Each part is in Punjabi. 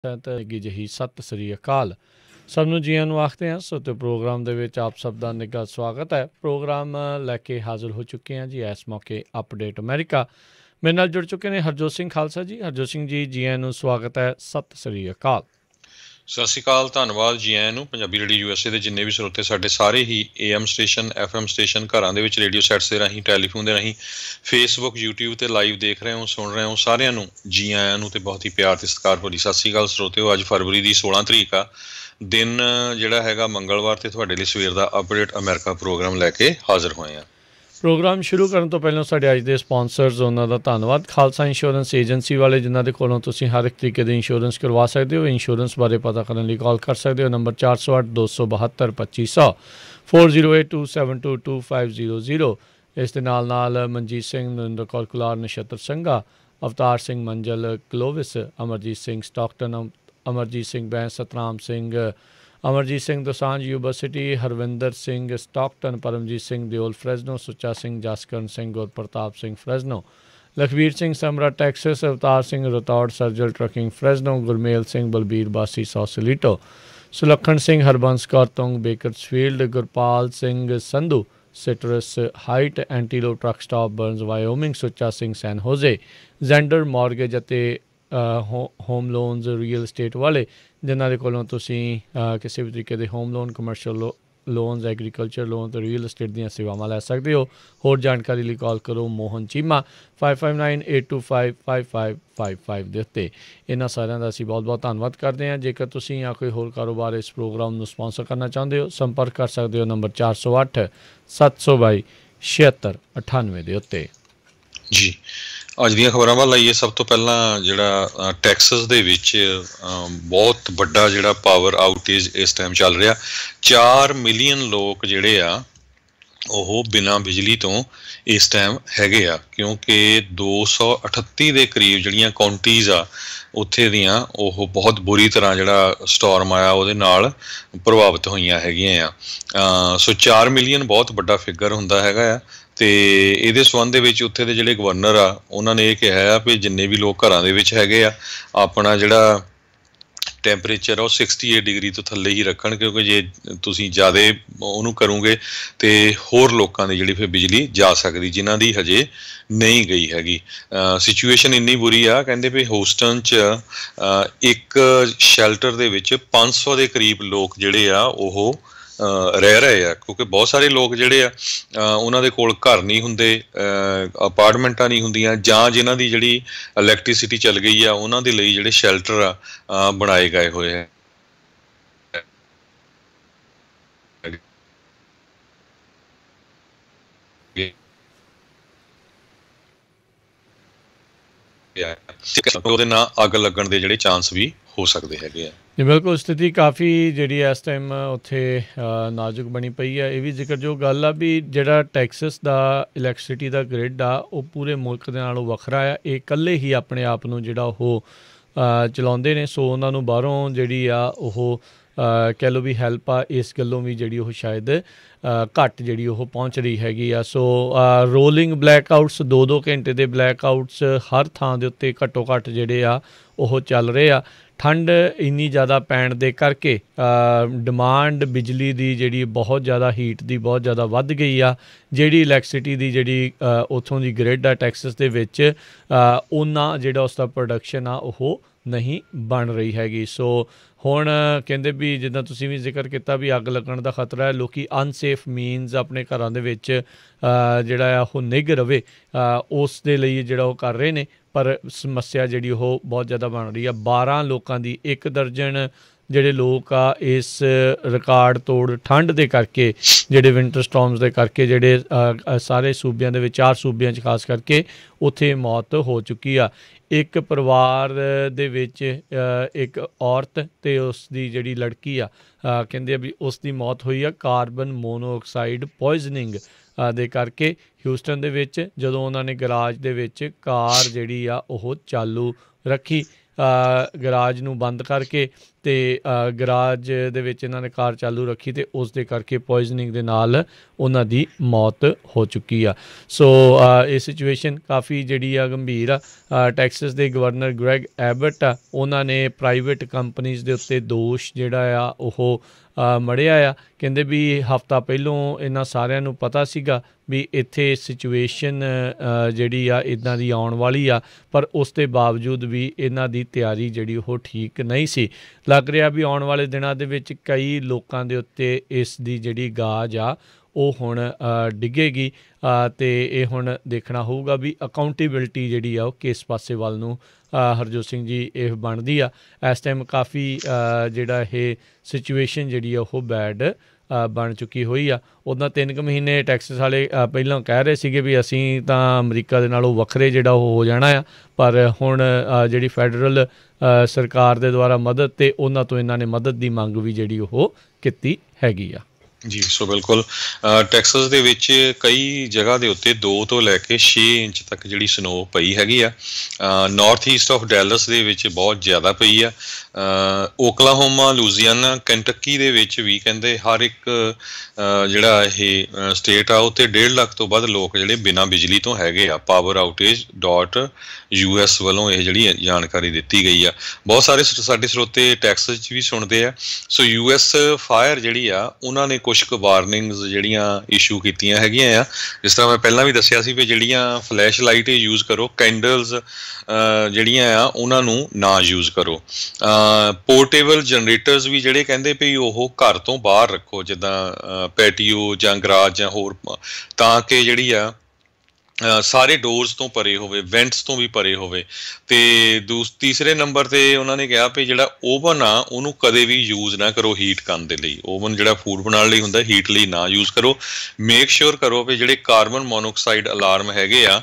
ਹੈਗੀ ਜਿਹੀ ਸਤਿ ਸ੍ਰੀ ਅਕਾਲ ਸਭ ਨੂੰ ਜੀਆਂ ਨੂੰ ਆਖਦੇ ਹਾਂ। ਸੋ ਤੇ ਪ੍ਰੋਗਰਾਮ ਦੇ ਵਿੱਚ ਆਪ ਸਭ ਦਾ ਨਿੱਘਾ ਸਵਾਗਤ ਹੈ। ਪ੍ਰੋਗਰਾਮ ਲੈ ਕੇ ਹਾਜ਼ਰ ਹੋ ਚੁੱਕੇ ਹਾਂ ਜੀ ਇਸ ਮੌਕੇ ਅਪਡੇਟ ਅਮਰੀਕਾ। ਮੇਰੇ ਨਾਲ ਜੁੜ ਚੁੱਕੇ ਨੇ ਹਰਜੋਤ ਸਿੰਘ ਖਾਲਸਾ ਜੀ। ਹਰਜੋਤ ਸਿੰਘ ਜੀ ਜੀਆਂ ਨੂੰ ਸਵਾਗਤ ਹੈ। ਸਤਿ ਸ੍ਰੀ ਅਕਾਲ। ਸਤਿ ਸ਼੍ਰੀ ਅਕਾਲ, ਧੰਨਵਾਦ ਜੀ ਆਇਆਂ ਨੂੰ। ਪੰਜਾਬੀ ਰੇਡੀਓ USA ਦੇ ਜਿੰਨੇ ਵੀ ਸਰੋਤੇ ਸਾਡੇ ਸਾਰੇ ਹੀ AM ਸਟੇਸ਼ਨ FM ਸਟੇਸ਼ਨ ਘਰਾਂ ਦੇ ਵਿੱਚ ਰੇਡੀਓ ਸੈਟਸ ਦੇ ਰਾਹੀਂ ਟੈਲੀਫੋਨ ਦੇ ਰਾਹੀਂ ਫੇਸਬੁੱਕ YouTube 'ਤੇ ਲਾਈਵ ਦੇਖ ਰਹੇ ਹੋ ਸੁਣ ਰਹੇ ਹੋ ਸਾਰਿਆਂ ਨੂੰ ਜੀ ਆਇਆਂ ਨੂੰ ਅਤੇ ਬਹੁਤ ਹੀ ਪਿਆਰ ਅਤੇ ਸਤਿਕਾਰ ਭਰੀ ਸਤਿ ਸ਼੍ਰੀ ਅਕਾਲ ਸਰੋਤਿਓ। ਅੱਜ ਫਰਵਰੀ ਦੀ 16 ਤਰੀਕ ਆ, ਦਿਨ ਜਿਹੜਾ ਹੈਗਾ ਮੰਗਲਵਾਰ, ਅਤੇ ਤੁਹਾਡੇ ਲਈ ਸਵੇਰ ਦਾ ਅਪਡੇਟ ਅਮਰੀਕਾ ਪ੍ਰੋਗਰਾਮ ਲੈ ਕੇ ਹਾਜ਼ਰ ਹੋਏ ਹਾਂ। ਪ੍ਰੋਗਰਾਮ ਸ਼ੁਰੂ ਕਰਨ ਤੋਂ ਪਹਿਲਾਂ ਸਾਡੇ ਅੱਜ ਦੇ ਸਪਾਂਸਰਸ ਉਹਨਾਂ ਦਾ ਧੰਨਵਾਦ। ਖਾਲਸਾ ਇੰਸ਼ੋਰੈਂਸ ਏਜੰਸੀ ਵਾਲੇ ਜਿਨ੍ਹਾਂ ਦੇ ਕੋਲੋਂ ਤੁਸੀਂ ਹਰ ਇੱਕ ਤਰੀਕੇ ਦੇ ਇੰਸ਼ੋਰੈਂਸ ਕਰਵਾ ਸਕਦੇ ਹੋ। ਇੰਸ਼ੋਰੈਂਸ ਬਾਰੇ ਪਤਾ ਕਰਨ ਲਈ ਕਾਲ ਕਰ ਸਕਦੇ ਹੋ ਨੰਬਰ 408 272 2500 4082722500। ਇਸ ਦੇ ਨਾਲ Manjit Singh, Narinder Kaur Kular, Nachhatar Sangha, Avtar Singh Manjal, Clovis, Amarjit Singh Stockton, Amarjit Singh Bains, Satnam Singh, Amarjit Singh Dosanjh university, Harvinder Singh Stockton, Paramjit Singh Deol Fresno, Sucha Singh Jaskaran Singh, Gurpartap Singh Fresno, Lakhvir Singh Samra Texas, Avtar Singh Rathore ਸਰਜਲ trucking Fresno, Gurmel Singh Balbir Bassi Sausalito, Sulakhan Singh Harbans Kaur Tung Bakersfield, Gurpal Singh Sandhu Citrus Height Antelope truck stop Burns ਵਾਇਓਮਿੰਗ, Sucha Singh ਸੈਨ ਹੋਜ਼ੇ, ਜ਼ੈਂਡਰ ਮੌਰਗੇਜ ਅਤੇ ਹੋਮ ਲੋਨਸ ਰੀਅਲ estate ਵਾਲੇ ਜਿਨ੍ਹਾਂ ਦੇ ਕੋਲੋਂ ਤੁਸੀਂ ਕਿਸੇ ਵੀ ਤਰੀਕੇ ਦੇ home loan, commercial loans, agriculture loan ਅਤੇ ਰੀਅਲ estate ਦੀਆਂ ਸੇਵਾਵਾਂ ਲੈ ਸਕਦੇ ਹੋ। ਹੋਰ ਜਾਣਕਾਰੀ ਲਈ ਕਾਲ ਕਰੋ ਮੋਹਨ ਚੀਮਾ 5598255555 ਦੇ ਉੱਤੇ। ਇਹਨਾਂ ਸਾਰਿਆਂ ਦਾ ਅਸੀਂ ਬਹੁਤ ਬਹੁਤ ਧੰਨਵਾਦ ਕਰਦੇ ਹਾਂ। ਜੇਕਰ ਤੁਸੀਂ ਜਾਂ ਕੋਈ ਹੋਰ ਕਾਰੋਬਾਰ ਇਸ ਪ੍ਰੋਗਰਾਮ ਨੂੰ ਸਪਾਂਸਰ ਕਰਨਾ ਚਾਹੁੰਦੇ ਹੋ, ਸੰਪਰਕ ਕਰ ਸਕਦੇ ਹੋ ਨੰਬਰ 408 722 7698 ਦੇ ਉੱਤੇ। ਜੀ ਅੱਜ ਦੀਆਂ ਖਬਰਾਂ ਵੱਲ ਆਈਏ। ਸਭ ਤੋਂ ਪਹਿਲਾਂ ਜਿਹੜਾ ਟੈਕਸਸ ਦੇ ਵਿੱਚ ਬਹੁਤ ਵੱਡਾ ਜਿਹੜਾ ਪਾਵਰ ਆਊਟੇਜ ਇਸ ਟਾਈਮ ਚੱਲ ਰਿਹਾ। 4 ਮਿਲੀਅਨ ਲੋਕ ਜਿਹੜੇ ਆ ਉਹ ਬਿਨਾਂ ਬਿਜਲੀ ਤੋਂ ਇਸ ਟਾਈਮ ਹੈਗੇ ਆ, ਕਿਉਂਕਿ 238 ਦੇ ਕਰੀਬ ਜਿਹੜੀਆਂ ਕਾਉਂਟੀਜ਼ ਆ ਉੱਥੇ ਦੀਆਂ ਉਹ ਬਹੁਤ ਬੁਰੀ ਤਰ੍ਹਾਂ ਜਿਹੜਾ ਸਟੋਰਮ ਆਇਆ ਉਹਦੇ ਨਾਲ ਪ੍ਰਭਾਵਿਤ ਹੋਈਆਂ ਹੈਗੀਆਂ ਆ। ਸੋ 4 ਮਿਲੀਅਨ ਬਹੁਤ ਵੱਡਾ ਫਿਗਰ ਹੁੰਦਾ ਹੈਗਾ ਆ। ਅਤੇ ਇਹਦੇ ਸੰਬੰਧ ਦੇ ਵਿੱਚ ਉੱਥੇ ਦੇ ਜਿਹੜੇ ਗਵਰਨਰ ਆ ਉਹਨਾਂ ਨੇ ਇਹ ਕਿਹਾ ਆ ਵੀ ਜਿੰਨੇ ਵੀ ਲੋਕ ਘਰਾਂ ਦੇ ਵਿੱਚ ਹੈਗੇ ਆ ਆਪਣਾ ਜਿਹੜਾ ਟੈਂਪਰੇਚਰ ਆ ਉਹ 68 ਡਿਗਰੀ ਤੋਂ ਥੱਲੇ ਹੀ ਰੱਖਣ, ਕਿਉਂਕਿ ਜੇ ਤੁਸੀਂ ਜ਼ਿਆਦਾ ਉਹਨੂੰ ਕਰੋਗੇ ਤਾਂ ਹੋਰ ਲੋਕਾਂ ਦੀ ਜਿਹੜੀ ਫਿਰ ਬਿਜਲੀ ਜਾ ਸਕਦੀ ਜਿਨ੍ਹਾਂ ਦੀ ਹਜੇ ਨਹੀਂ ਗਈ ਹੈਗੀ। ਸਿਚੁਏਸ਼ਨ ਇੰਨੀ ਬੁਰੀ ਆ, ਕਹਿੰਦੇ ਵੀ ਹੋਸਟਨ 'ਚ ਇੱਕ ਸ਼ੈਲਟਰ ਦੇ ਵਿੱਚ 500 ਦੇ ਕਰੀਬ ਲੋਕ ਜਿਹੜੇ ਆ ਉਹ ਰਹਿ ਰਹੇ ਆ, ਕਿਉਂਕਿ ਬਹੁਤ ਸਾਰੇ ਲੋਕ ਜਿਹੜੇ ਆ ਉਹਨਾਂ ਦੇ ਕੋਲ ਘਰ ਨਹੀਂ ਹੁੰਦੇ, ਅਪਾਰਟਮੈਂਟਾਂ ਨਹੀਂ ਹੁੰਦੀਆਂ, ਜਾਂ ਜਿਨ੍ਹਾਂ ਦੀ ਜਿਹੜੀ ਇਲੈਕਟ੍ਰੀਸਿਟੀ ਚੱਲ ਗਈ ਆ ਉਹਨਾਂ ਦੇ ਲਈ ਜਿਹੜੇ ਸ਼ੈਲਟਰ ਆ ਬਣਾਏ ਗਏ ਹੋਏ ਆ। ਉਹਦੇ ਨਾਲ ਅੱਗ ਲੱਗਣ ਦੇ ਜਿਹੜੇ ਚਾਂਸ ਵੀ ਹੋ ਸਕਦੇ ਹੈਗੇ ਆ। ਜੀ ਬਿਲਕੁਲ, ਸਥਿਤੀ ਕਾਫੀ ਜਿਹੜੀ ਇਸ ਟਾਈਮ ਉੱਥੇ ਨਾਜ਼ੁਕ ਬਣੀ ਪਈ ਹੈ। ਇਹ ਵੀ ਜ਼ਿਕਰਯੋਗ ਗੱਲ ਆ ਵੀ ਜਿਹੜਾ ਟੈਕਸਸ ਦਾ ਇਲੈਕਟ੍ਰਿਸਿਟੀ ਦਾ ਗ੍ਰਿਡ ਆ ਉਹ ਪੂਰੇ ਮੁਲਕ ਦੇ ਨਾਲੋਂ ਵੱਖਰਾ ਆ। ਇਹ ਇਕੱਲੇ ਹੀ ਆਪਣੇ ਆਪ ਨੂੰ ਜਿਹੜਾ ਉਹ ਚਲਾਉਂਦੇ ਨੇ। ਸੋ ਉਹਨਾਂ ਨੂੰ ਬਾਹਰੋਂ ਜਿਹੜੀ ਆ ਉਹ ਕਹਿ ਲਓ ਵੀ ਹੈਲਪ ਆ ਇਸ ਗੱਲੋਂ ਵੀ ਜਿਹੜੀ ਉਹ ਸ਼ਾਇਦ ਘੱਟ ਜਿਹੜੀ ਉਹ ਪਹੁੰਚ ਰਹੀ ਹੈਗੀ ਆ। ਸੋ ਰੋਲਿੰਗ ਬਲੈਕ ਆਊਟਸ 2-2 ਘੰਟੇ ਦੇ ਬਲੈਕ ਆਊਟਸ ਹਰ ਥਾਂ ਦੇ ਉੱਤੇ ਘੱਟੋ ਘੱਟ ਜਿਹੜੇ ਆ ਉਹ ਚੱਲ ਰਹੇ ਆ। ਠੰਡ ਇੰਨੀ ਜ਼ਿਆਦਾ ਪੈਣ ਦੇ ਕਰਕੇ ਡਿਮਾਂਡ ਬਿਜਲੀ ਦੀ ਜਿਹੜੀ ਬਹੁਤ ਜ਼ਿਆਦਾ ਹੀਟ ਦੀ ਬਹੁਤ ਜ਼ਿਆਦਾ ਵੱਧ ਗਈ ਆ। ਜਿਹੜੀ ਇਲੈਕਟ੍ਰਿਸਿਟੀ ਦੀ ਜਿਹੜੀ ਉੱਥੋਂ ਦੀ ਗ੍ਰਿਡ ਆ ਟੈਕਸਸ ਦੇ ਵਿੱਚ ਉਹਨਾਂ ਜਿਹੜਾ ਉਸਦਾ ਪ੍ਰੋਡਕਸ਼ਨ ਆ ਉਹ ਨਹੀਂ ਬਣ ਰਹੀ ਹੈਗੀ। ਸੋ ਹੁਣ ਕਹਿੰਦੇ ਵੀ ਜਿੱਦਾਂ ਤੁਸੀਂ ਵੀ ਜ਼ਿਕਰ ਕੀਤਾ ਵੀ ਅੱਗ ਲੱਗਣ ਦਾ ਖਤਰਾ ਹੈ। ਲੋਕ ਅਨਸੇਫ ਮੀਨਸ ਆਪਣੇ ਘਰਾਂ ਦੇ ਵਿੱਚ ਜਿਹੜਾ ਆ ਉਹ ਨਿੱਘ ਰਵੇ ਉਸ ਦੇ ਲਈ ਜਿਹੜਾ ਉਹ ਕਰ ਰਹੇ ਨੇ, ਪਰ ਸਮੱਸਿਆ ਜਿਹੜੀ ਉਹ ਬਹੁਤ ਜ਼ਿਆਦਾ ਬਣ ਰਹੀ ਆ। 12 ਲੋਕਾਂ ਦੀ 1 ਦਰਜਨ ਜਿਹੜੇ ਲੋਕ ਆ ਇਸ ਰਿਕਾਰਡ ਤੋੜ ਠੰਡ ਦੇ ਕਰਕੇ ਜਿਹੜੇ ਵਿੰਟਰ ਸਟੋਰਮਸ ਦੇ ਕਰਕੇ ਜਿਹੜੇ ਸਾਰੇ ਸੂਬਿਆਂ ਦੇ ਵਿੱਚ 4 ਸੂਬਿਆਂ 'ਚ ਖਾਸ ਕਰਕੇ ਉੱਥੇ ਮੌਤ ਹੋ ਚੁੱਕੀ ਆ। ਇੱਕ ਪਰਿਵਾਰ ਦੇ ਵਿੱਚ ਇੱਕ ਔਰਤ ਅਤੇ ਉਸ ਦੀ ਜਿਹੜੀ ਲੜਕੀ ਆ ਕਹਿੰਦੇ ਆ ਵੀ ਉਸ ਦੀ ਮੌਤ ਹੋਈ ਆ ਕਾਰਬਨ ਮੋਨੋਆਕਸਾਈਡ ਪੋਇਜ਼ਨਿੰਗ ਦੇ ਕਰਕੇ ਹਿਊਸਟਨ ਦੇ ਵਿੱਚ, ਜਦੋਂ ਉਹਨਾਂ ਨੇ ਗਰਾਜ ਦੇ ਵਿੱਚ ਕਾਰ ਜਿਹੜੀ ਆ ਉਹ ਚਾਲੂ ਰੱਖੀ ਗਰਾਜ ਨੂੰ ਬੰਦ ਕਰਕੇ ਅਤੇ ਗਰਾਜ ਦੇ ਵਿੱਚ ਇਹਨਾਂ ਨੇ ਕਾਰ ਚਾਲੂ ਰੱਖੀ ਅਤੇ ਉਸ ਦੇ ਕਰਕੇ ਪੋਇਜ਼ਨਿੰਗ ਦੇ ਨਾਲ ਉਹਨਾਂ ਦੀ ਮੌਤ ਹੋ ਚੁੱਕੀ ਆ। ਸੋ ਇਹ ਸਿਚੁਏਸ਼ਨ ਕਾਫੀ ਜਿਹੜੀ ਆ ਗੰਭੀਰ ਆ। ਟੈਕਸਸ ਦੇ ਗਵਰਨਰ ਗ੍ਰੈਗ ਐਬਟ ਆ, ਉਹਨਾਂ ਨੇ ਪ੍ਰਾਈਵੇਟ ਕੰਪਨੀਜ਼ ਦੇ ਉੱਤੇ ਦੋਸ਼ ਜਿਹੜਾ ਆ ਉਹ ਮੜਿਆ ਆ। ਕਹਿੰਦੇ ਵੀ ਹਫ਼ਤਾ ਪਹਿਲੋਂ ਇਹਨਾਂ ਸਾਰਿਆਂ ਨੂੰ ਪਤਾ ਸੀਗਾ ਵੀ ਇੱਥੇ ਸਿਚੁਏਸ਼ਨ ਜਿਹੜੀ ਆ ਇੱਦਾਂ ਦੀ ਆਉਣ ਵਾਲੀ ਆ, ਪਰ ਉਸ ਦੇ ਬਾਵਜੂਦ ਵੀ ਇਹਨਾਂ ਦੀ ਤਿਆਰੀ ਜਿਹੜੀ ਉਹ ਠੀਕ ਨਹੀਂ ਸੀ। ਲੱਗ ਰਿਹਾ ਵੀ ਆਉਣ ਵਾਲੇ ਦਿਨਾਂ ਦੇ ਵਿੱਚ ਕਈ ਲੋਕਾਂ ਦੇ ਉੱਤੇ ਇਸ ਦੀ ਜਿਹੜੀ ਗਾਜ ਆ ਉਹ ਹੁਣ ਡਿੱਗੇਗੀ ਅਤੇ ਇਹ ਹੁਣ ਦੇਖਣਾ ਹੋਊਗਾ ਵੀ ਅਕਾਊਂਟੇਬਿਲਟੀ ਜਿਹੜੀ ਆ ਉਹ ਕਿਸ ਪਾਸੇ ਵੱਲ ਨੂੰ ਹਰਜੋਤ ਸਿੰਘ ਜੀ ਇਹ ਬਣਦੀ ਆ। ਇਸ ਟਾਈਮ ਕਾਫੀ ਜਿਹੜਾ ਇਹ ਸਿਚੁਏਸ਼ਨ ਜਿਹੜੀ ਆ ਉਹ ਬੈਡ ਬਣ ਚੁੱਕੀ ਹੋਈ ਆ। ਉੱਦਾਂ 3 ਕੁ ਮਹੀਨੇ ਟੈਕਸਸ ਵਾਲੇ ਪਹਿਲਾਂ ਕਹਿ ਰਹੇ ਸੀਗੇ ਵੀ ਅਸੀਂ ਤਾਂ ਅਮਰੀਕਾ ਦੇ ਨਾਲੋਂ ਵੱਖਰੇ ਜਿਹੜਾ ਉਹ ਹੋ ਜਾਣਾ ਆ, ਪਰ ਹੁਣ ਜਿਹੜੀ ਫੈਡਰਲ ਸਰਕਾਰ ਦੇ ਦੁਆਰਾ ਮਦਦ ਅਤੇ ਉਹਨਾਂ ਤੋਂ ਇਹਨਾਂ ਨੇ ਮਦਦ ਦੀ ਮੰਗ ਵੀ ਜਿਹੜੀ ਉਹ ਕੀਤੀ ਹੈਗੀ ਆ। ਜੀ ਸੋ ਬਿਲਕੁਲ ਟੈਕਸਸ ਦੇ ਵਿੱਚ ਕਈ ਜਗ੍ਹਾ ਦੇ ਉੱਤੇ 2 ਤੋਂ ਲੈ ਕੇ 6 ਇੰਚ ਤੱਕ ਜਿਹੜੀ ਸਨੋ ਪਈ ਹੈਗੀ ਆ। ਨਾਰਥ ਈਸਟ ਆਫ ਡੈਲਸ ਦੇ ਵਿੱਚ ਬਹੁਤ ਜ਼ਿਆਦਾ ਪਈ ਆ। ਓਕਲਾਹੋਮਾ, ਲੂਜ਼ੀਆਨਾ, ਕੈਂਟਕੀ ਦੇ ਵਿੱਚ ਵੀ ਕਹਿੰਦੇ ਹਰ ਇੱਕ ਜਿਹੜਾ ਇਹ ਸਟੇਟ ਆ ਉੱਥੇ 1.5 ਲੱਖ ਤੋਂ ਵੱਧ ਲੋਕ ਜਿਹੜੇ ਬਿਨਾਂ ਬਿਜਲੀ ਤੋਂ ਹੈਗੇ ਆ। poweroutage.us ਵੱਲੋਂ ਇਹ ਜਿਹੜੀ ਜਾਣਕਾਰੀ ਦਿੱਤੀ ਗਈ ਆ। ਬਹੁਤ ਸਾਰੇ ਸਾਡੇ ਸਰੋਤੇ ਟੈਕਸਸ 'ਚ ਵੀ ਸੁਣਦੇ ਆ। ਸੋ US ਫਾਇਰ ਜਿਹੜੀ ਆ ਉਹਨਾਂ ਨੇ ਕੁਛ ਕੁ ਵਾਰਨਿੰਗਸ ਜਿਹੜੀਆਂ ਇਸ਼ੂ ਕੀਤੀਆਂ ਹੈਗੀਆਂ ਆ। ਜਿਸ ਤਰ੍ਹਾਂ ਮੈਂ ਪਹਿਲਾਂ ਵੀ ਦੱਸਿਆ ਸੀ ਵੀ ਜਿਹੜੀਆਂ ਫਲੈਸ਼ ਲਾਈਟ ਯੂਜ਼ ਕਰੋ, ਕੈਂਡਲਸ ਜਿਹੜੀਆਂ ਆ ਉਹਨਾਂ ਨੂੰ ਨਾ ਯੂਜ਼ ਕਰੋ। ਪੋਰਟੇਬਲ ਜਨਰੇਟਰਸ ਵੀ ਜਿਹੜੇ ਕਹਿੰਦੇ ਵੀ ਉਹ ਘਰ ਤੋਂ ਬਾਹਰ ਰੱਖੋ, ਜਿੱਦਾਂ ਪੈਟੀਓ ਜਾਂ ਗਰਾਜ ਜਾਂ ਹੋਰ, ਤਾਂ ਕਿ ਜਿਹੜੀ ਆ ਸਾਰੇ ਡੋਰਸ ਤੋਂ ਪਰੇ ਹੋਵੇ, ਵੈਂਟਸ ਤੋਂ ਵੀ ਪਰੇ ਹੋਵੇ। ਅਤੇ ਤੀਸਰੇ ਨੰਬਰ 'ਤੇ ਉਹਨਾਂ ਨੇ ਕਿਹਾ ਵੀ ਜਿਹੜਾ ਓਵਨ ਆ ਉਹਨੂੰ ਕਦੇ ਵੀ ਯੂਜ਼ ਨਾ ਕਰੋ ਹੀਟ ਕਰਨ ਦੇ ਲਈ। ਓਵਨ ਜਿਹੜਾ ਫੂਡ ਬਣਾਉਣ ਲਈ ਹੁੰਦਾ, ਹੀਟ ਲਈ ਨਾ ਯੂਜ਼ ਕਰੋ। ਮੇਕ ਸ਼ੋਰ ਕਰੋ ਵੀ ਜਿਹੜੇ ਕਾਰਬਨ ਮੋਨੋਕਸਾਈਡ ਅਲਾਰਮ ਹੈਗੇ ਆ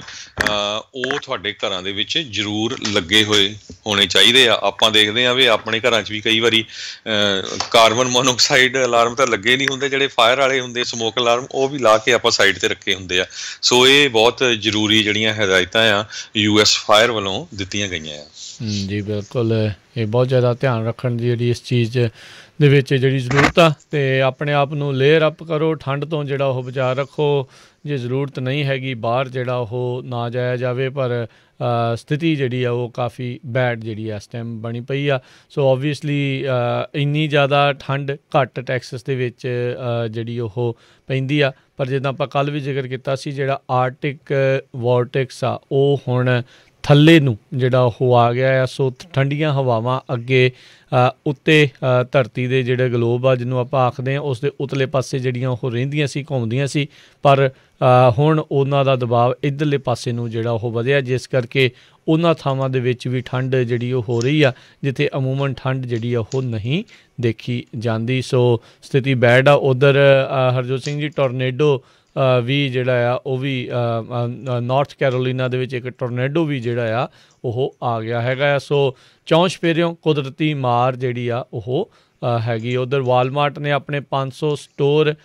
ਉਹ ਤੁਹਾਡੇ ਘਰਾਂ ਦੇ ਵਿੱਚ ਜ਼ਰੂਰ ਲੱਗੇ ਹੋਣੇ ਚਾਹੀਦੇ ਆ। ਆਪਾਂ ਦੇਖਦੇ ਹਾਂ ਵੀ ਆਪਣੇ ਘਰਾਂ 'ਚ ਵੀ ਕਈ ਵਾਰੀ ਕਾਰਬਨ ਮੋਨੋਕਸਾਈਡ ਅਲਾਰਮ ਤਾਂ ਲੱਗੇ ਨਹੀਂ ਹੁੰਦੇ, ਜਿਹੜੇ ਫਾਇਰ ਵਾਲੇ ਹੁੰਦੇ ਸਮੋਕ ਅਲਾਰਮ ਉਹ ਵੀ ਲਾ ਕੇ ਆਪਾਂ ਸਾਈਡ 'ਤੇ ਰੱਖੇ ਹੁੰਦੇ ਆ। ਸੋ ਇਹ ਬਹੁਤ ਜ਼ਰੂਰੀ ਜਿਹੜੀਆਂ ਹਦਾਇਤਾਂ ਆ US ਫਾਇਰ ਵੱਲੋਂ ਦਿੱਤੀਆਂ ਗਈਆਂ ਆ। ਜੀ ਬਿਲਕੁਲ, ਇਹ ਬਹੁਤ ਜ਼ਿਆਦਾ ਧਿਆਨ ਰੱਖਣ ਦੀ ਜਿਹੜੀ ਇਸ ਚੀਜ਼ ਦੇ ਵਿੱਚ ਜਿਹੜੀ ਜ਼ਰੂਰਤ ਆ, ਅਤੇ ਆਪਣੇ ਆਪ ਨੂੰ ਲੇਅਰ ਅਪ ਕਰੋ, ਠੰਡ ਤੋਂ ਜਿਹੜਾ ਉਹ ਬਚਾਅ ਰੱਖੋ। ਜੇ ਜ਼ਰੂਰਤ ਨਹੀਂ ਹੈਗੀ ਬਾਹਰ ਜਿਹੜਾ ਉਹ ਨਾ ਜਾਇਆ ਜਾਵੇ, ਪਰ ਸਥਿਤੀ ਜਿਹੜੀ ਆ ਉਹ ਕਾਫੀ ਬੈਡ ਜਿਹੜੀ ਇਸ ਟਾਈਮ ਬਣੀ ਪਈ ਆ। ਸੋ ਓਬਵੀਅਸਲੀ ਇੰਨੀ ਜ਼ਿਆਦਾ ਠੰਡ ਘੱਟ ਟੈਕਸਸ ਦੇ ਵਿੱਚ ਜਿਹੜੀ ਉਹ ਪੈਂਦੀ ਆ, ਪਰ ਜਿੱਦਾਂ ਆਪਾਂ ਕੱਲ੍ਹ ਵੀ ਜ਼ਿਕਰ ਕੀਤਾ ਸੀ, ਜਿਹੜਾ ਆਰਟਿਕ ਵੋਰਟਿਕਸ ਆ ਉਹ ਹੁਣ ਥੱਲੇ ਨੂੰ ਜਿਹੜਾ ਉਹ ਆ ਗਿਆ ਆ। ਸੋ ਠੰਡੀਆਂ ਹਵਾਵਾਂ ਅੱਗੇ ਉੱਤੇ ਧਰਤੀ ਦੇ ਜਿਹੜੇ ਗਲੋਬ ਆ ਜਿਹਨੂੰ ਆਪਾਂ ਆਖਦੇ ਹਾਂ ਉਸ ਦੇ ਉਤਲੇ ਪਾਸੇ ਜਿਹੜੀਆਂ ਉਹ ਰਹਿੰਦੀਆਂ ਸੀ, ਘੁੰਮਦੀਆਂ ਸੀ, ਪਰ ਹੁਣ ਉਹਨਾਂ ਦਾ ਦਬਾਅ ਇੱਧਰਲੇ ਪਾਸੇ ਨੂੰ ਜਿਹੜਾ ਉਹ ਵਧਿਆ, ਜਿਸ ਕਰਕੇ ਉਹਨਾਂ ਥਾਵਾਂ ਦੇ ਵਿੱਚ ਵੀ ਠੰਡ ਜਿਹੜੀ ਉਹ ਹੋ ਰਹੀ ਆ ਜਿੱਥੇ ਅਮੂਮਨ ਠੰਡ ਜਿਹੜੀ ਆ ਉਹ ਨਹੀਂ ਦੇਖੀ ਜਾਂਦੀ। ਸੋ ਸਥਿਤੀ ਬੈਡ ਆ। ਉੱਧਰ ਹਰਜੋਤ ਸਿੰਘ ਜੀ ਟੋਰਨੇਡੋ ਵੀ ਜਿਹੜਾ ਆ ਉਹ ਵੀ ਨਾਰਥ ਕੈਰੋਲੀਨਾ ਦੇ ਵਿੱਚ ਇੱਕ ਟੋਰਨੇਡੋ ਵੀ ਜਿਹੜਾ ਆ ਉਹ ਆ ਗਿਆ ਹੈਗਾ ਆ। ਸੋ ਚੌਂਸ਼ ਫੇਰਿਓਂ ਕੁਦਰਤੀ ਮਾਰ ਜਿਹੜੀ ਆ ਉਹ ਹੈਗੀ। ਉੱਧਰ ਵਾਲਮਾਰਟ ਨੇ ਆਪਣੇ 500 ਸਟੋਰ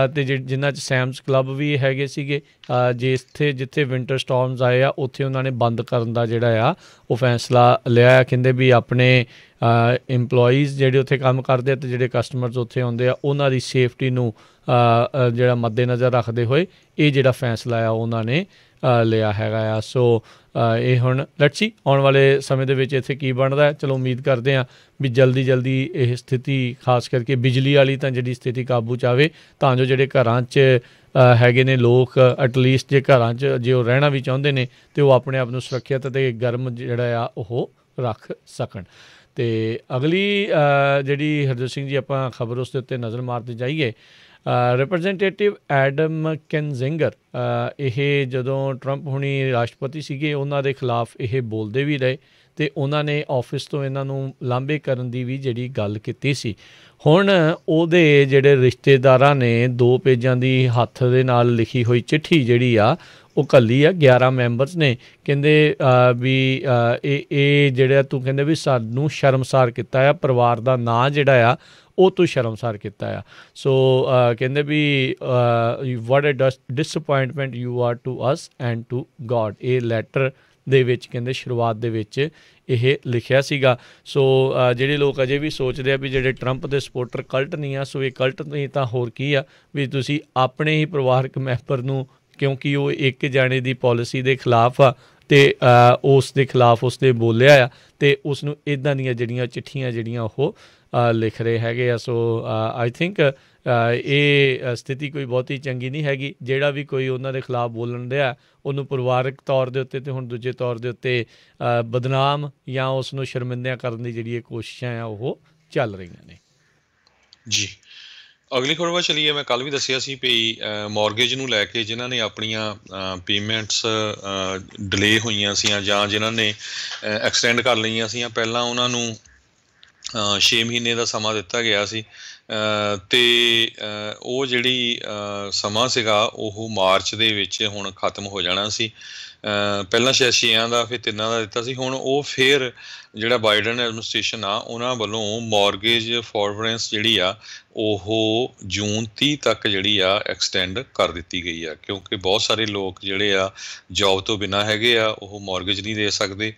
ਅਤੇ ਜਿਨ੍ਹਾਂ 'ਚ ਸੈਮਸ ਕਲੱਬ ਵੀ ਹੈਗੇ ਸੀਗੇ, ਜਿੱਥੇ ਵਿੰਟਰ ਸਟੋਰਮਸ ਆਏ ਆ ਉੱਥੇ ਉਹਨਾਂ ਨੇ ਬੰਦ ਕਰਨ ਦਾ ਜਿਹੜਾ ਆ ਉਹ ਫੈਸਲਾ ਲਿਆ। ਕਹਿੰਦੇ ਵੀ ਆਪਣੇ ਇੰਪਲੋਈਜ਼ ਜਿਹੜੇ ਉੱਥੇ ਕੰਮ ਕਰਦੇ ਅਤੇ ਜਿਹੜੇ ਕਸਟਮਰਸ ਉੱਥੇ ਆਉਂਦੇ ਆ ਉਹਨਾਂ ਦੀ ਸੇਫਟੀ ਨੂੰ ਜਿਹੜਾ ਮੱਦੇਨਜ਼ਰ ਰੱਖਦੇ ਹੋਏ ਇਹ ਜਿਹੜਾ ਫੈਸਲਾ ਆ ਉਹਨਾਂ ਨੇ ਲਿਆ ਹੈਗਾ ਆ। ਸੋ ਇਹ ਹੁਣ ਲੈਟਸ ਸੀ ਆਉਣ ਵਾਲੇ ਸਮੇਂ ਦੇ ਵਿੱਚ ਇੱਥੇ ਕੀ ਬਣਦਾ। ਚਲੋ ਉਮੀਦ ਕਰਦੇ ਹਾਂ ਵੀ ਜਲਦੀ ਇਹ ਸਥਿਤੀ ਖਾਸ ਕਰਕੇ ਬਿਜਲੀ ਵਾਲੀ ਤਾਂ ਜਿਹੜੀ ਸਥਿਤੀ ਕਾਬੂ 'ਚ ਆਵੇ, ਤਾਂ ਜੋ ਜਿਹੜੇ ਘਰਾਂ 'ਚ ਹੈਗੇ ਨੇ ਲੋਕ ਐਟਲੀਸਟ ਜੇ ਘਰਾਂ 'ਚ ਜੇ ਉਹ ਰਹਿਣਾ ਵੀ ਚਾਹੁੰਦੇ ਨੇ ਅਤੇ ਉਹ ਆਪਣੇ ਆਪ ਨੂੰ ਸੁਰੱਖਿਅਤ ਅਤੇ ਗਰਮ ਜਿਹੜਾ ਆ ਉਹ ਰੱਖ ਸਕਣ। ਅਤੇ ਅਗਲੀ ਜਿਹੜੀ ਹਰਜੋਤ ਸਿੰਘ ਜੀ ਆਪਾਂ ਖਬਰ ਉਸ ਦੇ ਉੱਤੇ ਨਜ਼ਰ ਮਾਰਦੇ ਜਾਈਏ, ਰਿਪਰੈਜ਼ੈਂਟੇਟਿਵ ਐਡਮ ਕਿਨਜ਼ਿੰਗਰ ਇਹ ਜਦੋਂ ਟਰੰਪ ਹੁਣੀ ਰਾਸ਼ਟਰਪਤੀ ਸੀਗੇ ਉਹਨਾਂ ਦੇ ਖਿਲਾਫ ਇਹ ਬੋਲਦੇ ਵੀ ਰਹੇ ਅਤੇ ਉਹਨਾਂ ਨੇ ਆਫਿਸ ਤੋਂ ਇਹਨਾਂ ਨੂੰ ਲਾਂਭੇ ਕਰਨ ਦੀ ਵੀ ਜਿਹੜੀ ਗੱਲ ਕੀਤੀ ਸੀ। ਹੁਣ ਉਹਦੇ ਜਿਹੜੇ ਰਿਸ਼ਤੇਦਾਰਾਂ ਨੇ 2 ਪੇਜਾਂ ਦੀ ਹੱਥ ਦੇ ਨਾਲ ਲਿਖੀ ਹੋਈ ਚਿੱਠੀ ਜਿਹੜੀ ਆ ਉਹ ਘੱਲੀ ਆ। 11 ਮੈਂਬਰਸ ਨੇ, ਕਹਿੰਦੇ ਵੀ ਇਹ ਜਿਹੜਾ ਤੂੰ ਕਹਿੰਦੇ ਵੀ ਸਾਨੂੰ ਸ਼ਰਮਸਾਰ ਕੀਤਾ ਆ, ਪਰਿਵਾਰ ਦਾ ਨਾਂ ਜਿਹੜਾ ਆ ਉਹ ਤੂੰ ਸ਼ਰਮਸਾਰ ਕੀਤਾ ਆ। ਸੋ ਕਹਿੰਦੇ we what a disappointment you are to us and to God. ਇਹ ਲੈਟਰ ਦੇ ਵਿੱਚ ਕਹਿੰਦੇ ਸ਼ੁਰੂਆਤ ਦੇ ਵਿੱਚ ਇਹ ਲਿਖਿਆ ਸੀਗਾ। ਸੋ ਜਿਹੜੇ ਲੋਕ ਅਜੇ ਵੀ ਸੋਚਦੇ ਆ ਵੀ ਜਿਹੜੇ ਟਰੰਪ ਦੇ ਸਪੋਰਟਰ ਕਲਟ ਨਹੀਂ ਆ, ਸੋ ਇਹ ਕਲਟ ਨਹੀਂ ਤਾਂ ਹੋਰ ਕੀ ਆ ਵੀ ਤੁਸੀਂ ਆਪਣੇ ਹੀ ਪਰਿਵਾਰਕ ਮੈਂਬਰ ਨੂੰ, ਕਿਉਂਕਿ ਉਹ ਇੱਕ ਜਾਣੇ ਦੀ ਪਾਲਿਸੀ ਦੇ ਖਿਲਾਫ ਆ ਅਤੇ ਉਸ ਦੇ ਖਿਲਾਫ ਉਸ ਦੇ ਬੋਲਿਆ ਆ ਅਤੇ ਉਸ ਨੂੰ ਇੱਦਾਂ ਦੀਆਂ ਜਿਹੜੀਆਂ ਚਿੱਠੀਆਂ ਜਿਹੜੀਆਂ ਉਹ ਲਿਖ ਰਹੇ ਹੈਗੇ ਆ। ਸੋ ਆਈ ਥਿੰਕ ਇਹ ਸਥਿਤੀ ਕੋਈ ਬਹੁਤੀ ਚੰਗੀ ਨਹੀਂ ਹੈਗੀ। ਜਿਹੜਾ ਵੀ ਕੋਈ ਉਹਨਾਂ ਦੇ ਖਿਲਾਫ ਬੋਲਣ ਦਿਆ ਉਹਨੂੰ ਪਰਿਵਾਰਕ ਤੌਰ ਦੇ ਉੱਤੇ ਅਤੇ ਹੁਣ ਦੂਜੇ ਤੌਰ ਦੇ ਉੱਤੇ ਬਦਨਾਮ ਜਾਂ ਉਸ ਨੂੰ ਸ਼ਰਮਿੰਦਿਆਂ ਕਰਨ ਦੀ ਜਿਹੜੀ ਇਹ ਕੋਸ਼ਿਸ਼ਾਂ ਆ ਉਹ ਚੱਲ ਰਹੀਆਂ ਨੇ। ਜੀ, ਅਗਲੀ ਖਬਰ ਵੱਲ ਚਲੀਏ। ਮੈਂ ਕੱਲ੍ਹ ਵੀ ਦੱਸਿਆ ਸੀ ਵੀ ਮੌਰਗੇਜ ਨੂੰ ਲੈ ਕੇ ਜਿਨ੍ਹਾਂ ਨੇ ਆਪਣੀਆਂ ਪੇਮੈਂਟਸ ਡਿਲੇ ਹੋਈਆਂ ਸੀਆਂ ਜਾਂ ਜਿਨ੍ਹਾਂ ਨੇ ਐਕਸਟੈਂਡ ਕਰ ਲਈਆਂ ਸੀਆਂ ਪਹਿਲਾਂ, ਉਹਨਾਂ ਨੂੰ 6 ਮਹੀਨੇ ਦਾ ਸਮਾਂ ਦਿੱਤਾ ਗਿਆ ਸੀ ਅਤੇ ਉਹ ਜਿਹੜੀ ਸਮਾਂ ਸੀਗਾ ਉਹ ਮਾਰਚ ਦੇ ਵਿੱਚ ਹੁਣ ਖਤਮ ਹੋ ਜਾਣਾ ਸੀ। ਪਹਿਲਾਂ ਸ਼ਾਇਦ 6 ਦਾ ਫਿਰ 3 ਦਾ ਦਿੱਤਾ ਸੀ। ਹੁਣ ਉਹ ਫਿਰ ਜਿਹੜਾ ਬਾਈਡਨ ਐਡਮਿਨਿਸਟ੍ਰੇਸ਼ਨ ਆ ਉਹਨਾਂ ਵੱਲੋਂ ਮੌਰਗੇਜ ਫੋਰਬੀਅਰੈਂਸ ਜਿਹੜੀ ਆ ਉਹ ਜੂਨ 30 ਤੱਕ ਜਿਹੜੀ ਆ ਐਕਸਟੈਂਡ ਕਰ ਦਿੱਤੀ ਗਈ ਆ, ਕਿਉਂਕਿ ਬਹੁਤ ਸਾਰੇ ਲੋਕ ਜਿਹੜੇ ਆ ਜੋਬ ਤੋਂ ਬਿਨਾਂ ਹੈਗੇ ਆ, ਉਹ ਮੌਰਗੇਜ ਨਹੀਂ ਦੇ ਸਕਦੇ।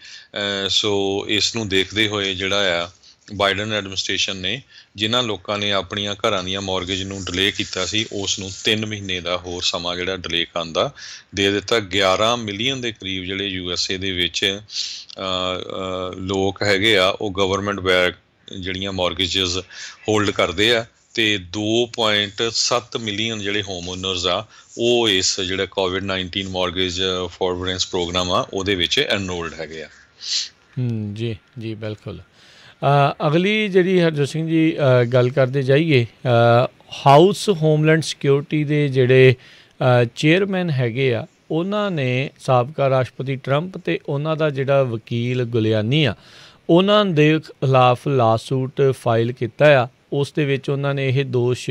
ਸੋ ਇਸ ਨੂੰ ਦੇਖਦੇ ਹੋਏ ਜਿਹੜਾ ਆ ਬਾਈਡਨ ਐਡਮਿਨਿਸਟ੍ਰੇਸ਼ਨ ਨੇ ਜਿਨ੍ਹਾਂ ਲੋਕਾਂ ਨੇ ਆਪਣੀਆਂ ਘਰਾਂ ਦੀਆਂ ਮੌਰਗੇਜ ਨੂੰ ਡਿਲੇ ਕੀਤਾ ਸੀ ਉਸ ਨੂੰ 3 ਮਹੀਨੇ ਦਾ ਹੋਰ ਸਮਾਂ ਜਿਹੜਾ ਡਿਲੇ ਕਰਨ ਦਾ ਦੇ ਦਿੱਤਾ। 11 ਮਿਲੀਅਨ ਦੇ ਕਰੀਬ ਜਿਹੜੇ USA ਦੇ ਵਿੱਚ ਲੋਕ ਹੈਗੇ ਆ ਉਹ ਗਵਰਨਮੈਂਟ ਬੈਕ ਜਿਹੜੀਆਂ ਮੌਰਗੇਜਸ ਹੋਲਡ ਕਰਦੇ ਆ ਅਤੇ 2.7 ਮਿਲੀਅਨ ਜਿਹੜੇ ਹੋਮ ਓਨਰਸ ਆ ਉਹ ਇਸ ਜਿਹੜਾ COVID-19 ਮੌਰਗੇਜ ਫੋਰਬੀਅਰੈਂਸ ਪ੍ਰੋਗਰਾਮ ਆ ਉਹਦੇ ਵਿੱਚ ਐਨਰੋਲਡ ਹੈਗੇ ਆ। ਜੀ ਜੀ ਬਿਲਕੁਲ। ਅਗਲੀ ਜਿਹੜੀ ਹਰਜੋਤ ਸਿੰਘ ਜੀ ਗੱਲ ਕਰਦੇ ਜਾਈਏ, ਹਾਊਸ ਹੋਮਲੈਂਡ ਸਿਕਿਉਰਿਟੀ ਦੇ ਜਿਹੜੇ ਚੇਅਰਮੈਨ ਹੈਗੇ ਆ ਉਹਨਾਂ ਨੇ ਸਾਬਕਾ ਰਾਸ਼ਟਰਪਤੀ ਟਰੰਪ ਅਤੇ ਉਹਨਾਂ ਦਾ ਜਿਹੜਾ ਵਕੀਲ ਗੁਲਿਆਨੀ ਆ ਉਹਨਾਂ ਦੇ ਖਿਲਾਫ ਲਾਸੂਟ ਫਾਈਲ ਕੀਤਾ ਆ। ਉਸ ਦੇ ਵਿੱਚ ਉਹਨਾਂ ਨੇ ਇਹ ਦੋਸ਼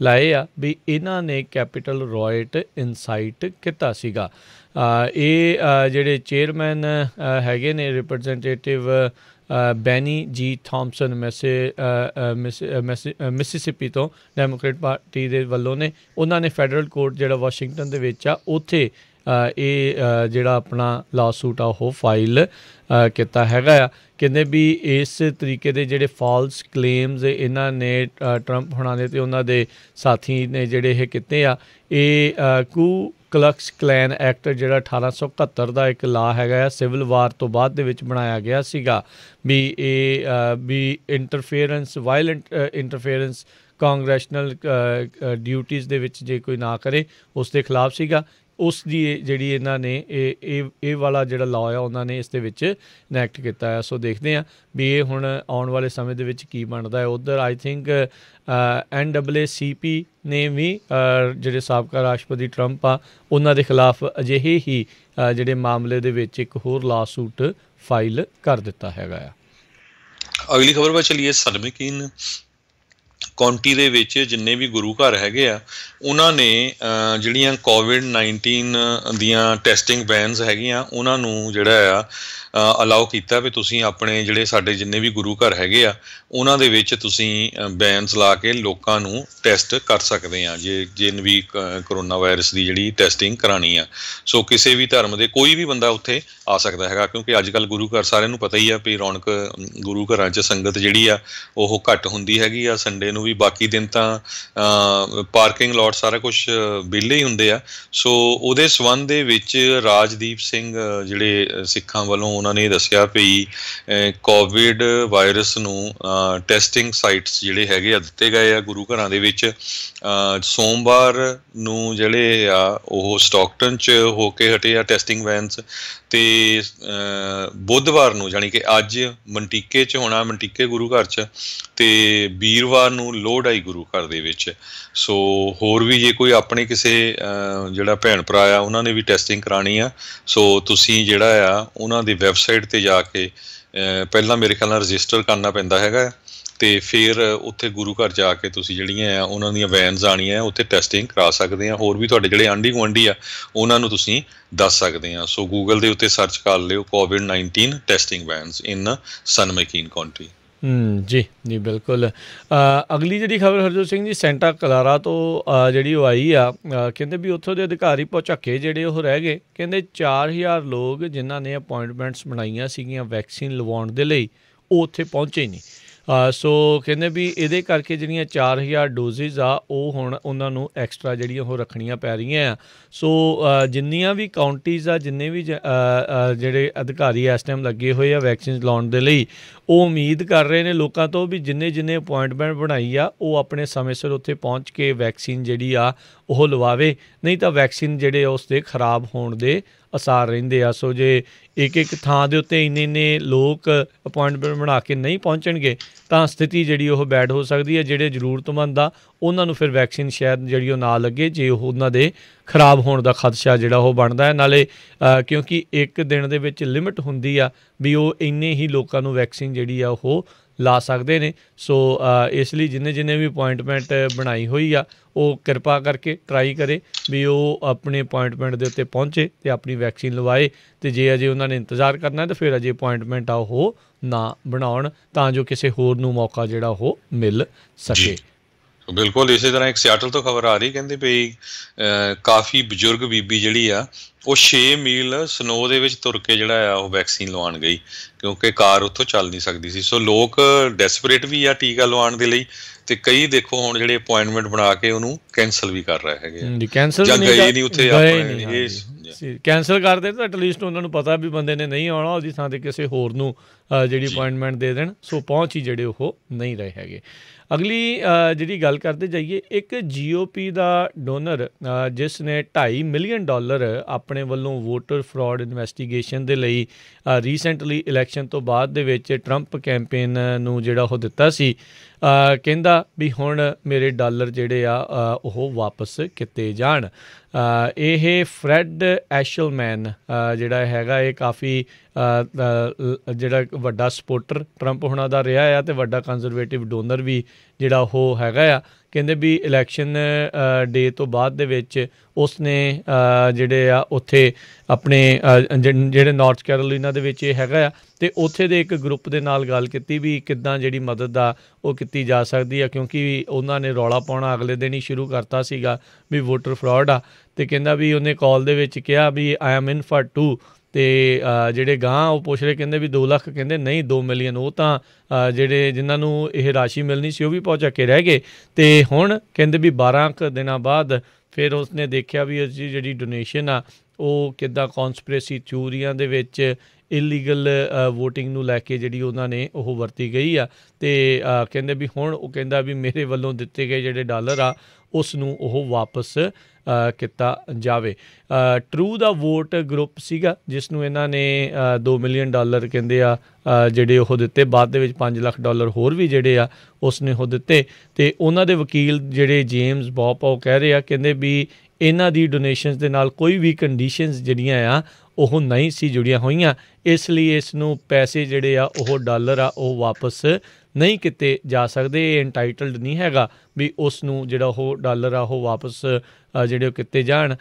ਲਾਏ ਆ ਵੀ ਇਹਨਾਂ ਨੇ ਕੈਪੀਟਲ ਰॉयਟ ਇਨਸਾਈਟ ਕੀਤਾ ਸੀਗਾ। ਇਹ ਜਿਹੜੇ ਚੇਅਰਮੈਨ ਹੈਗੇ ਨੇ ਰਿਪਰੈਜ਼ੈਂਟੇਟਿਵ ਬੈਨੀ ਜੀ ਥੋਮਸਨ ਮਿਸੀਸਿਪੀ ਤੋਂ ਡੈਮੋਕ੍ਰੇਟ ਪਾਰਟੀ ਦੇ ਵੱਲੋਂ ਨੇ। ਉਹਨਾਂ ਨੇ ਫੈਡਰਲ ਕੋਰਟ ਜਿਹੜਾ ਵਾਸ਼ਿੰਗਟਨ ਦੇ ਵਿੱਚ ਆ ਉੱਥੇ ਇਹ ਜਿਹੜਾ ਆਪਣਾ ਲਾਸੂਟ ਆ ਉਹ ਫਾਈਲ ਕੀਤਾ ਹੈਗਾ ਆ। ਕਹਿੰਦੇ ਵੀ ਇਸ ਤਰੀਕੇ ਦੇ ਜਿਹੜੇ ਫਾਲਸ ਕਲੇਮਸ ਇਹਨਾਂ ਨੇ ਟਰੰਪ ਹੋਣਾ ਦੇ ਅਤੇ ਉਹਨਾਂ ਦੇ ਸਾਥੀ ਨੇ ਜਿਹੜੇ ਇਹ ਕੀਤੇ ਆ। ਇਹ ਕੂ ਕਲਕਸ ਕਲੈਨ ਐਕਟ ਜਿਹੜਾ 1871 ਦਾ ਇੱਕ ਲਾ ਹੈਗਾ ਆ, ਸਿਵਲ ਵਾਰ ਤੋਂ ਬਾਅਦ ਦੇ ਵਿੱਚ ਬਣਾਇਆ ਗਿਆ ਸੀਗਾ ਵੀ ਇਹ ਵੀ ਇੰਟਰਫੇਰੈਂਸ ਵਾਇਲੈਂਟ ਇੰਟਰਫੇਰੈਂਸ ਕਾਂਗਰੈਸ਼ਨਲ ਡਿਊਟੀਜ਼ ਦੇ ਵਿੱਚ ਜੇ ਕੋਈ ਨਾ ਕਰੇ ਉਸ ਦੇ ਖਿਲਾਫ ਸੀਗਾ। ਉਸ ਦੀ ਜਿਹੜੀ ਇਹਨਾਂ ਨੇ ਇਹ ਵਾਲਾ ਜਿਹੜਾ ਲਾਅ ਆ ਉਹਨਾਂ ਨੇ ਇਸ ਦੇ ਵਿੱਚ ਇਨੈਕਟ ਕੀਤਾ ਹੈ। ਸੋ ਦੇਖਦੇ ਹਾਂ ਵੀ ਇਹ ਹੁਣ ਆਉਣ ਵਾਲੇ ਸਮੇਂ ਦੇ ਵਿੱਚ ਕੀ ਬਣਦਾ ਹੈ। ਉੱਧਰ ਆਈ ਥਿੰਕ NAACP ਨੇ ਵੀ ਜਿਹੜੇ ਸਾਬਕਾ ਰਾਸ਼ਟਰਪਤੀ ਟਰੰਪ ਆ ਉਹਨਾਂ ਦੇ ਖਿਲਾਫ ਅਜਿਹੇ ਹੀ ਜਿਹੜੇ ਮਾਮਲੇ ਦੇ ਵਿੱਚ ਇੱਕ ਹੋਰ ਲਾਸੂਟ ਫਾਈਲ ਕਰ ਦਿੱਤਾ ਹੈਗਾ ਆ। ਅਗਲੀ ਖਬਰ ਵੱਲ ਚਲੀਏ। ਸਨਮਕੀਨ ਕਾਉਂਟੀ ਦੇ ਵਿੱਚ ਜਿੰਨੇ ਵੀ ਗੁਰੂ ਘਰ ਹੈਗੇ ਆ ਉਹਨਾਂ ਨੇ ਜਿਹੜੀਆਂ COVID-19 ਦੀਆਂ ਟੈਸਟਿੰਗ ਵੈਨਸ ਹੈਗੀਆਂ ਉਹਨਾਂ ਨੂੰ ਜਿਹੜਾ ਆ ਅਲਾਓ ਕੀਤਾ ਵੀ ਤੁਸੀਂ ਆਪਣੇ ਜਿਹੜੇ ਸਾਡੇ ਜਿੰਨੇ ਵੀ ਗੁਰੂ ਘਰ ਹੈਗੇ ਆ ਉਹਨਾਂ ਦੇ ਵਿੱਚ ਤੁਸੀਂ ਵੈਨਸ ਲਾ ਕੇ ਲੋਕਾਂ ਨੂੰ ਟੈਸਟ ਕਰ ਸਕਦੇ ਆ ਜੇ ਵੀ ਕਰੋਨਾ ਵਾਇਰਸ ਦੀ ਜਿਹੜੀ ਟੈਸਟਿੰਗ ਕਰਾਉਣੀ ਆ। ਸੋ ਕਿਸੇ ਵੀ ਧਰਮ ਦੇ ਕੋਈ ਵੀ ਬੰਦਾ ਉੱਥੇ ਆ ਸਕਦਾ ਹੈਗਾ, ਕਿਉਂਕਿ ਅੱਜ ਕੱਲ੍ਹ ਗੁਰੂ ਘਰ ਸਾਰਿਆਂ ਨੂੰ ਪਤਾ ਹੀ ਆ ਵੀ ਰੌਣਕ ਗੁਰੂ ਘਰਾਂ 'ਚ ਸੰਗਤ ਜਿਹੜੀ ਆ ਉਹ ਘੱਟ ਹੁੰਦੀ ਹੈਗੀ ਆ ਸੰਡੇ ਨੂੰ ਵੀ। ਬਾਕੀ ਦਿਨ ਤਾਂ ਪਾਰਕਿੰਗ ਲੋਟ ਸਾਰਾ ਕੁਛ ਵਿਹਲੇ ਹੀ ਹੁੰਦੇ ਆ। ਸੋ ਉਹਦੇ ਸੰਬੰਧ ਦੇ ਵਿੱਚ ਰਾਜਦੀਪ ਸਿੰਘ ਜਿਹੜੇ ਸਿੱਖਾਂ ਵੱਲੋਂ ਉਹਨਾਂ ਨੇ ਦੱਸਿਆ ਵੀ ਕੋਵਿਡ ਵਾਇਰਸ ਨੂੰ ਟੈਸਟਿੰਗ ਸਾਈਟਸ ਜਿਹੜੇ ਹੈਗੇ ਆ ਦਿੱਤੇ ਗਏ ਆ ਗੁਰੂ ਘਰਾਂ ਦੇ ਵਿੱਚ। ਸੋਮਵਾਰ ਨੂੰ ਜਿਹੜੇ ਆ ਉਹ ਸਟਾਕਟਨ 'ਚ ਹੋ ਕੇ ਹਟੇ ਆ ਟੈਸਟਿੰਗ ਵੈਨਸ ਅਤੇ ਬੁੱਧਵਾਰ ਨੂੰ ਜਾਣੀ ਕਿ ਅੱਜ ਮੰਟੀਕੇ 'ਚ ਹੋਣਾ, ਮੰਟੀਕੇ ਗੁਰੂ ਘਰ 'ਚ, ਅਤੇ ਵੀਰਵਾਰ ਨੂੰ ਲੋਹੜਾਈ ਗੁਰੂ ਘਰ ਦੇ ਵਿੱਚ। ਸੋ ਹੋਰ ਵੀ ਜੇ ਕੋਈ ਆਪਣੇ ਕਿਸੇ ਜਿਹੜਾ ਭੈਣ ਭਰਾ ਆ ਉਹਨਾਂ ਨੇ ਵੀ ਟੈਸਟਿੰਗ ਕਰਾਉਣੀ ਆ ਸੋ ਤੁਸੀਂ ਜਿਹੜਾ ਆ ਉਹਨਾਂ ਦੀ ਵੈਬਸਾਈਟ 'ਤੇ ਜਾ ਕੇ ਪਹਿਲਾਂ ਮੇਰੇ ਖਿਆਲ ਨਾਲ ਰਜਿਸਟਰ ਕਰਨਾ ਪੈਂਦਾ ਹੈਗਾ ਅਤੇ ਫਿਰ ਉੱਥੇ ਗੁਰੂ ਘਰ ਜਾ ਕੇ ਤੁਸੀਂ ਜਿਹੜੀਆਂ ਆ ਉਹਨਾਂ ਦੀਆਂ ਵੈਨਸ ਆਉਣੀਆਂ ਉੱਥੇ ਟੈਸਟਿੰਗ ਕਰਾ ਸਕਦੇ ਆ। ਹੋਰ ਵੀ ਤੁਹਾਡੇ ਜਿਹੜੇ ਆਂਢੀ ਗੁਆਂਢੀ ਆ ਉਹਨਾਂ ਨੂੰ ਤੁਸੀਂ ਦੱਸ ਸਕਦੇ ਆ। ਸੋ ਗੂਗਲ ਦੇ ਉੱਤੇ ਸਰਚ ਕਰ ਲਿਓ COVID-19 ਟੈਸਟਿੰਗ ਵੈਨਸ ਇਨ ਸਨਮਕੀਨ ਕਾਉਂਟੀ। ਜੀ ਜੀ ਬਿਲਕੁਲ। ਅਗਲੀ ਜਿਹੜੀ ਖਬਰ ਹਰਜੋਤ ਸਿੰਘ ਜੀ, ਸੈਂਟਾ ਕਲਾਰਾ ਤੋਂ ਜਿਹੜੀ ਉਹ ਆਈ ਆ, ਕਹਿੰਦੇ ਵੀ ਉੱਥੋਂ ਦੇ ਅਧਿਕਾਰੀ ਭੁਚੱਕੇ ਜਿਹੜੇ ਉਹ ਰਹਿ ਗਏ। ਕਹਿੰਦੇ 4000 ਲੋਕ ਜਿਨ੍ਹਾਂ ਨੇ ਅਪਾਇੰਟਮੈਂਟਸ ਬਣਾਈਆਂ ਸੀਗੀਆਂ ਵੈਕਸੀਨ ਲਵਾਉਣ ਦੇ ਲਈ, ਉਹ ਉੱਥੇ ਪਹੁੰਚੇ ਹੀ ਨਹੀਂ। ਸੋ ਕਹਿੰਦੇ ਵੀ ਇਹਦੇ ਕਰਕੇ ਜਿਹੜੀਆਂ 4000 ਡੋਜ਼ਿਸ ਆ ਉਹ ਹੁਣ ਉਹਨਾਂ ਨੂੰ ਐਕਸਟਰਾ ਜਿਹੜੀਆਂ ਉਹ ਰੱਖਣੀਆਂ ਪੈ ਰਹੀਆਂ ਆ। ਸੋ ਜਿੰਨੀਆਂ ਵੀ ਕਾਊਂਟੀਜ਼ ਆ, ਜਿੰਨੇ ਵੀ ਜਿਹੜੇ ਅਧਿਕਾਰੀ ਇਸ ਟਾਈਮ ਲੱਗੇ ਹੋਏ ਆ ਵੈਕਸੀਨ ਲਾਉਣ ਦੇ ਲਈ, ਉਹ ਉਮੀਦ ਕਰ ਰਹੇ ਨੇ ਲੋਕਾਂ ਤੋਂ ਵੀ ਜਿੰਨੇ ਅਪੁਆਇੰਟਮੈਂਟ ਬਣਾਈ ਆ ਉਹ ਆਪਣੇ ਸਮੇਂ ਸਿਰ ਉੱਥੇ ਪਹੁੰਚ ਕੇ ਵੈਕਸੀਨ ਜਿਹੜੀ ਆ ਉਹ ਲਵਾਵੇ, ਨਹੀਂ ਤਾਂ ਵੈਕਸੀਨ ਜਿਹੜੇ ਉਸ ਦੇ ਖਰਾਬ ਹੋਣ ਦੇ ਅਸਾਰ ਰਹਿੰਦੇ ਆ। ਸੋ ਜੇ ਇੱਕ ਥਾਂ ਦੇ ਉੱਤੇ ਇੰਨੇ ਲੋਕ ਅਪੁਆਇੰਟਮੈਂਟ ਬਣਾ ਕੇ ਨਹੀਂ ਪਹੁੰਚਣਗੇ ਤਾਂ ਸਥਿਤੀ ਜਿਹੜੀ ਉਹ ਬੈਡ ਹੋ ਸਕਦੀ ਹੈ। ਜਿਹੜੇ ਜ਼ਰੂਰਤਮੰਦ ਆ ਉਹਨਾਂ ਨੂੰ ਫਿਰ ਵੈਕਸੀਨ ਸ਼ਾਇਦ ਜਿਹੜੀ ਉਹ ਨਾ ਲੱਗੇ, ਜੇ ਉਹ ਉਹਨਾਂ ਦੇ ਖਰਾਬ ਹੋਣ ਦਾ ਖਦਸ਼ਾ ਜਿਹੜਾ ਉਹ ਬਣਦਾ ਹੈ। ਨਾਲੇ ਕਿਉਂਕਿ ਇੱਕ ਦਿਨ ਦੇ ਵਿੱਚ ਲਿਮਿਟ ਹੁੰਦੀ ਆ ਵੀ ਉਹ ਇੰਨੇ ਹੀ ਲੋਕਾਂ ਨੂੰ ਵੈਕਸੀਨ ਜਿਹੜੀ ਆ ਉਹ ਲਾ ਸਕਦੇ ਨੇ। ਸੋ ਇਸ ਲਈ ਜਿੰਨੇ ਵੀ ਅਪੁਆਇੰਟਮੈਂਟ ਬਣਾਈ ਹੋਈ ਆ ਉਹ ਕਿਰਪਾ ਕਰਕੇ ਟਰਾਈ ਕਰੇ ਵੀ ਉਹ ਆਪਣੇ ਅਪੁਆਇੰਟਮੈਂਟ ਦੇ ਉੱਤੇ ਪਹੁੰਚੇ ਅਤੇ ਆਪਣੀ ਵੈਕਸੀਨ ਲਵਾਏ। ਅਤੇ ਜੇ ਅਜੇ ਉਹਨਾਂ ਨੇ ਇੰਤਜ਼ਾਰ ਕਰਨਾ ਤਾਂ ਫਿਰ ਅਜੇ ਅਪੁਆਇੰਟਮੈਂਟ ਆ ਉਹ ਨਾ ਬਣਾਉਣ, ਤਾਂ ਜੋ ਕਿਸੇ ਹੋਰ ਨੂੰ ਮੌਕਾ ਜਿਹੜਾ ਉਹ ਮਿਲ ਸਕੇ। ਬਿਲਕੁਲ ਇਸੇ ਤਰ੍ਹਾਂ ਇੱਕ ਸਿਆਟਲ ਤੋਂ ਖਬਰ ਆ ਰਹੀ, ਕਹਿੰਦੇ ਵੀ ਕਾਫੀ ਬਜ਼ੁਰਗ ਬੀਬੀ ਜਿਹੜੀ ਆ ਉਹ 6 ਮੀਲ ਸਨੋ ਦੇ ਵਿੱਚ ਤੁਰ ਕੇ ਜਿਹੜਾ ਆ ਉਹ ਵੈਕਸੀਨ ਲਵਾਉਣ ਗਈ, ਕਿਉਂਕਿ ਕਾਰ ਉੱਥੋਂ ਚੱਲ ਨਹੀਂ ਸਕਦੀ ਸੀ। ਸੋ ਲੋਕ ਡੈਸਪਰੇਟ ਵੀ ਆ ਟੀਕਾ ਲਵਾਉਣ ਦੇ ਲਈ, ਤੇ ਕਈ ਦੇਖੋ ਹੁਣ ਜਿਹੜੇ ਅਪੁਆਇੰਟਮੈਂਟ ਬਣਾ ਕੇ ਉਹਨੂੰ ਕੈਂਸਲ ਵੀ ਕਰ ਰਹੇ ਹੈਗੇ ਜਾਂ ਗਏ ਨਹੀਂ ਉੱਥੇ ਆਪਣੇ ਕੈਂਸਲ ਕਰਦੇ ਤਾਂ ਐਟਲੀਸਟ ਉਹਨਾਂ ਨੂੰ ਪਤਾ ਵੀ ਬੰਦੇ ਨੇ ਨਹੀਂ ਆਉਣਾ, ਉਹਦੀ ਥਾਂ 'ਤੇ ਕਿਸੇ ਹੋਰ ਨੂੰ ਜਿਹੜੀ ਅਪੁਆਇੰਟਮੈਂਟ ਦੇ ਦੇਣ। ਸੋ ਪਹੁੰਚ ਹੀ ਜਿਹੜੇ ਉਹ ਨਹੀਂ ਰਹੇ ਹੈਗੇ। ਅਗਲੀ ਜਿਹੜੀ ਗੱਲ ਕਰਦੇ ਜਾਈਏ, ਇੱਕ GOP ਦਾ ਡੋਨਰ ਜਿਸ ਨੇ $2.5 ਮਿਲੀਅਨ ਆਪਣੇ ਵੱਲੋਂ ਵੋਟਰ ਫਰਾਡ ਇਨਵੈਸਟੀਗੇਸ਼ਨ ਦੇ ਲਈ ਰੀਸੈਂਟਲੀ ਇਲੈਕਸ਼ਨ ਤੋਂ ਬਾਅਦ ਦੇ ਵਿੱਚ ਟਰੰਪ ਕੈਂਪੇਨ ਨੂੰ ਜਿਹੜਾ ਉਹ ਦਿੱਤਾ ਸੀ, ਕਹਿੰਦਾ ਵੀ ਹੁਣ ਮੇਰੇ ਡਾਲਰ ਜਿਹੜੇ ਆ ਉਹ ਵਾਪਸ ਕੀਤੇ ਜਾਣ। ਇਹ ਫਰੈਡ ਐਸ਼ਲਮੈਨ ਜਿਹੜਾ ਹੈਗਾ ਇਹ ਕਾਫੀ ਜਿਹੜਾ ਵੱਡਾ ਸਪੋਰਟਰ ਟਰੰਪ ਹੁਣਾਂ ਦਾ ਰਿਹਾ ਆ ਅਤੇ ਵੱਡਾ ਕੰਜ਼ਰਵੇਟਿਵ ਡੋਨਰ ਵੀ ਜਿਹੜਾ ਉਹ ਹੈਗਾ ਆ। ਕਹਿੰਦੇ ਵੀ ਇਲੈਕਸ਼ਨ ਡੇ ਤੋਂ ਬਾਅਦ ਦੇ ਵਿੱਚ ਉਸਨੇ ਜਿਹੜੇ ਆ ਉੱਥੇ ਆਪਣੇ ਜਿਹੜੇ ਨਾਰਥ ਕੈਰੋਲੀਨਾ ਦੇ ਵਿੱਚ ਇਹ ਹੈਗਾ ਆ, ਅਤੇ ਉੱਥੇ ਦੇ ਇੱਕ ਗਰੁੱਪ ਦੇ ਨਾਲ ਗੱਲ ਕੀਤੀ ਵੀ ਕਿੱਦਾਂ ਜਿਹੜੀ ਮਦਦ ਆ ਉਹ ਕੀਤੀ ਜਾ ਸਕਦੀ ਆ, ਕਿਉਂਕਿ ਉਹਨਾਂ ਨੇ ਰੌਲਾ ਪਾਉਣਾ ਅਗਲੇ ਦਿਨ ਹੀ ਸ਼ੁਰੂ ਕਰਤਾ ਸੀਗਾ ਵੀ ਵੋਟਰ ਫਰਾਡ ਆ। ਅਤੇ ਕਹਿੰਦਾ ਵੀ ਉਹਨੇ ਕਾਲ ਦੇ ਵਿੱਚ ਕਿਹਾ ਵੀ ਆਈ ਐਮ ਇਨ ਫਾਰ 2, ਅਤੇ ਜਿਹੜੇ ਗਾਂਹ ਉਹ ਪੁੱਛ ਰਹੇ, ਕਹਿੰਦੇ ਵੀ 2 ਲੱਖ, ਕਹਿੰਦੇ ਨਹੀਂ 2 ਮਿਲੀਅਨ। ਉਹ ਤਾਂ ਜਿਹੜੇ ਜਿਨ੍ਹਾਂ ਨੂੰ ਇਹ ਰਾਸ਼ੀ ਮਿਲਣੀ ਸੀ ਉਹ ਵੀ ਪਹੁੰਚਾ ਕੇ ਰਹਿ ਗਏ। ਅਤੇ ਹੁਣ ਕਹਿੰਦੇ ਵੀ 12 ਕੁ ਦਿਨਾਂ ਬਾਅਦ ਫਿਰ ਉਸਨੇ ਦੇਖਿਆ ਵੀ ਅਸੀਂ ਜਿਹੜੀ ਡੋਨੇਸ਼ਨ ਆ ਉਹ ਕਿੱਦਾਂ ਕੌਨਸਪਰੇਸੀ ਥਿਊਰੀਆਂ ਦੇ ਵਿੱਚ ਇਲੀਗਲ ਵੋਟਿੰਗ ਨੂੰ ਲੈ ਕੇ ਜਿਹੜੀ ਉਹਨਾਂ ਨੇ ਉਹ ਵਰਤੀ ਗਈ ਆ। ਅਤੇ ਕਹਿੰਦੇ ਵੀ ਹੁਣ ਉਹ ਕਹਿੰਦਾ ਵੀ ਮੇਰੇ ਵੱਲੋਂ ਦਿੱਤੇ ਗਏ ਜਿਹੜੇ ਡਾਲਰ ਆ ਉਸ ਨੂੰ ਉਹ ਵਾਪਸ ਕੀਤਾ ਜਾਵੇ। ਟਰੂ ਦਾ ਵੋਟ ਗਰੁੱਪ ਸੀਗਾ ਜਿਸ ਨੂੰ ਇਹਨਾਂ ਨੇ $2 ਮਿਲੀਅਨ ਕਹਿੰਦੇ ਆ ਜਿਹੜੇ ਉਹ ਦਿੱਤੇ। ਬਾਅਦ ਦੇ ਵਿੱਚ $5 ਲੱਖ ਹੋਰ ਵੀ ਜਿਹੜੇ ਆ ਉਸ ਨੇ ਉਹ ਦਿੱਤੇ। ਅਤੇ ਉਹਨਾਂ ਦੇ ਵਕੀਲ ਜਿਹੜੇ ਜੇਮਸ ਬੌਪ ਉਹ ਕਹਿ ਰਹੇ ਆ, ਕਹਿੰਦੇ ਵੀ ਇਹਨਾਂ ਦੀ ਡੋਨੇਸ਼ਨਸ ਦੇ ਨਾਲ ਕੋਈ ਵੀ ਕੰਡੀਸ਼ਨਸ ਜਿਹੜੀਆਂ ਆ ਉਹ ਨਹੀਂ ਸੀ ਜੁੜੀਆਂ ਹੋਈਆਂ, ਇਸ ਲਈ ਇਸ ਨੂੰ ਪੈਸੇ ਜਿਹੜੇ ਆ ਉਹ ਡਾਲਰ ਆ ਉਹ ਵਾਪਸ ਨਹੀਂ ਕੀਤੇ ਜਾ ਸਕਦੇ। ਇਹ ਇੰਟਾਈਟਲਡ ਨਹੀਂ ਹੈਗਾ ਵੀ ਉਸ ਨੂੰ ਜਿਹੜਾ ਉਹ ਡਾਲਰ ਆ ਉਹ ਵਾਪਸ ਜਿਹੜੇ ਉਹ ਕੀਤੇ ਜਾਣ,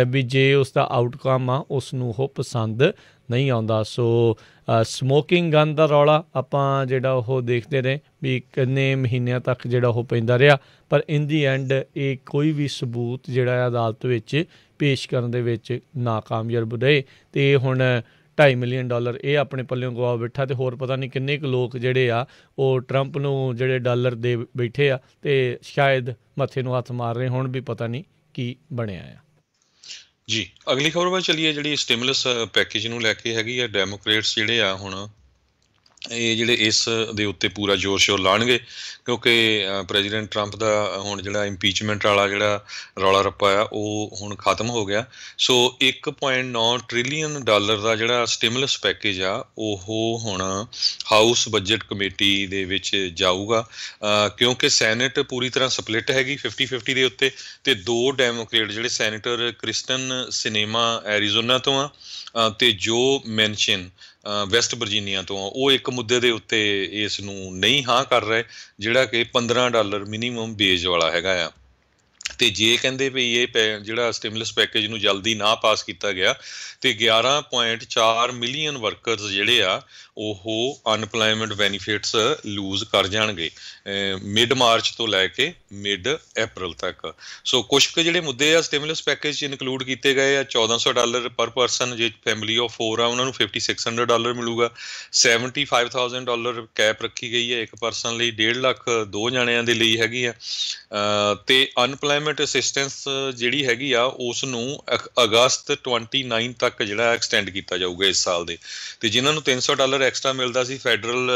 ਵੀ ਜੇ ਉਸ ਦਾ ਆਊਟਕਮ ਆ ਉਸ ਨੂੰ ਉਹ ਪਸੰਦ ਨਹੀਂ ਆਉਂਦਾ। ਸੋ ਸਮੋਕਿੰਗ ਗਨ ਦਾ ਰੌਲਾ ਆਪਾਂ ਜਿਹੜਾ ਉਹ ਦੇਖਦੇ ਰਹੇ ਵੀ ਕਿੰਨੇ ਮਹੀਨਿਆਂ ਤੱਕ ਜਿਹੜਾ ਉਹ ਪੈਂਦਾ ਰਿਹਾ, ਪਰ ਇਨ ਦੀ ਐਂਡ ਇਹ ਕੋਈ ਵੀ ਸਬੂਤ ਜਿਹੜਾ ਅਦਾਲਤ ਵਿੱਚ ਪੇਸ਼ ਕਰਨ ਦੇ ਵਿੱਚ ਨਾਕਾਮਯਾਬ ਰਹੇ। ਅਤੇ ਹੁਣ $2.5 ਮਿਲੀਅਨ ਇਹ ਆਪਣੇ ਪੱਲਿਓਂ ਗਵਾ ਬੈਠਾ, ਅਤੇ ਹੋਰ ਪਤਾ ਨਹੀਂ ਕਿੰਨੇ ਕੁ ਲੋਕ ਜਿਹੜੇ ਆ ਉਹ ਟਰੰਪ ਨੂੰ ਜਿਹੜੇ ਡਾਲਰ ਦੇ ਬੈਠੇ ਆ ਅਤੇ ਸ਼ਾਇਦ ਮੱਥੇ ਨੂੰ ਹੱਥ ਮਾਰ ਰਹੇ ਹੁਣ ਵੀ ਪਤਾ ਨਹੀਂ ਕੀ ਬਣਿਆ ਆ। ਜੀ ਅਗਲੀ ਖਬਰ ਵੱਲ ਚੱਲੀਏ, ਜਿਹੜੀ ਸਟਿਮੂਲਸ ਪੈਕੇਜ ਨੂੰ ਲੈ ਕੇ ਹੈਗੀ ਆ। ਡੈਮੋਕ੍ਰੇਟਸ ਜਿਹੜੇ ਆ ਹੁਣ ਇਹ ਜਿਹੜੇ ਇਸ ਦੇ ਉੱਤੇ ਪੂਰਾ ਜ਼ੋਰ ਸ਼ੋਰ ਲਾਉਣਗੇ, ਕਿਉਂਕਿ ਪ੍ਰੈਜ਼ੀਡੈਂਟ ਟਰੰਪ ਦਾ ਹੁਣ ਜਿਹੜਾ ਇੰਪੀਚਮੈਂਟ ਵਾਲਾ ਜਿਹੜਾ ਰੌਲਾ ਰੱਪਾ ਆ ਉਹ ਹੁਣ ਖਤਮ ਹੋ ਗਿਆ। ਸੋ $1.9 ਟ੍ਰਿਲੀਅਨ ਦਾ ਜਿਹੜਾ ਸਟਿਮੂਲਸ ਪੈਕੇਜ ਆ ਉਹ ਹੁਣ ਹਾਊਸ ਬਜਟ ਕਮੇਟੀ ਦੇ ਵਿੱਚ ਜਾਊਗਾ, ਕਿਉਂਕਿ ਸੈਨੇਟ ਪੂਰੀ ਤਰ੍ਹਾਂ ਸਪਲਿਟ ਹੈਗੀ 50-50 ਦੇ ਉੱਤੇ। ਅਤੇ 2 ਡੈਮੋਕ੍ਰੇਟ ਜਿਹੜੇ ਸੈਨੇਟਰ ਕ੍ਰਿਸਟਨ ਸਿਨੇਮਾ ਐਰੀਜ਼ੋਨਾ ਤੋਂ ਆ ਅਤੇ ਜੋ ਮੈਨਸ਼ਨ ਵੈਸਟ ਵਰਜੀਨੀਆ ਤੋਂ ਆ, ਉਹ ਇੱਕ ਮੁੱਦੇ ਦੇ ਉੱਤੇ ਇਸ ਨੂੰ ਨਹੀਂ ਹਾਂ ਕਰ ਰਹੇ, ਜਿਹੜਾ ਕਿ $15 ਮਿਨੀਮਮ ਵੇਜ ਵਾਲਾ ਹੈਗਾ ਆ। ਤੇ ਜੇ ਕਹਿੰਦੇ ਵੀ ਇਹ ਜਿਹੜਾ ਸਟਿਮੂਲਸ ਪੈਕੇਜ ਨੂੰ ਜਲਦੀ ਨਾ ਪਾਸ ਕੀਤਾ ਗਿਆ ਤੇ 11.4 ਮਿਲੀਅਨ ਵਰਕਰਸ ਜਿਹੜੇ ਆ ਉਹ ਅਨਪਲਾਇਮੈਂਟ ਬੈਨੀਫਿਟਸ ਲੂਜ਼ ਕਰ ਜਾਣਗੇ ਮਿਡ ਮਾਰਚ ਤੋਂ ਲੈ ਕੇ ਮਿਡ ਅਪ੍ਰੈਲ ਤੱਕ। ਸੋ ਕੁਛ ਕੁ ਜਿਹੜੇ ਮੁੱਦੇ ਆ ਸਟਿਮੂਲਸ ਪੈਕੇਜ 'ਚ ਇਨਕਲੂਡ ਕੀਤੇ ਗਏ ਆ। $1400 ਪਰ ਪਰਸਨ ਜੇ ਫੈਮਿਲੀ ਆਫ 4 ਆ ਉਹਨਾਂ ਨੂੰ $5600 ਮਿਲੂਗਾ। $75,000 ਕੈਪ ਰੱਖੀ ਗਈ ਹੈ ਇੱਕ ਪਰਸਨ ਲਈ, 1.5 ਲੱਖ 2 ਜਣਿਆਂ ਦੇ ਲਈ ਹੈਗੀ ਆ। ਤੇ ਅਨਪਲਾਇਮੈਂਟ ਅਸਿਸਟੈਂਸ ਜਿਹੜੀ ਹੈਗੀ ਆ ਉਸ ਨੂੰ ਅਗਸਤ 29 ਤੱਕ ਜਿਹੜਾ ਐਕਸਟੈਂਡ ਕੀਤਾ ਜਾਊਗਾ ਇਸ ਸਾਲ ਦੇ। ਤੇ ਜਿਨ੍ਹਾਂ ਨੂੰ $300 ਐਕਸਟਰਾ ਮਿਲਦਾ ਸੀ ਫੈਡਰਲ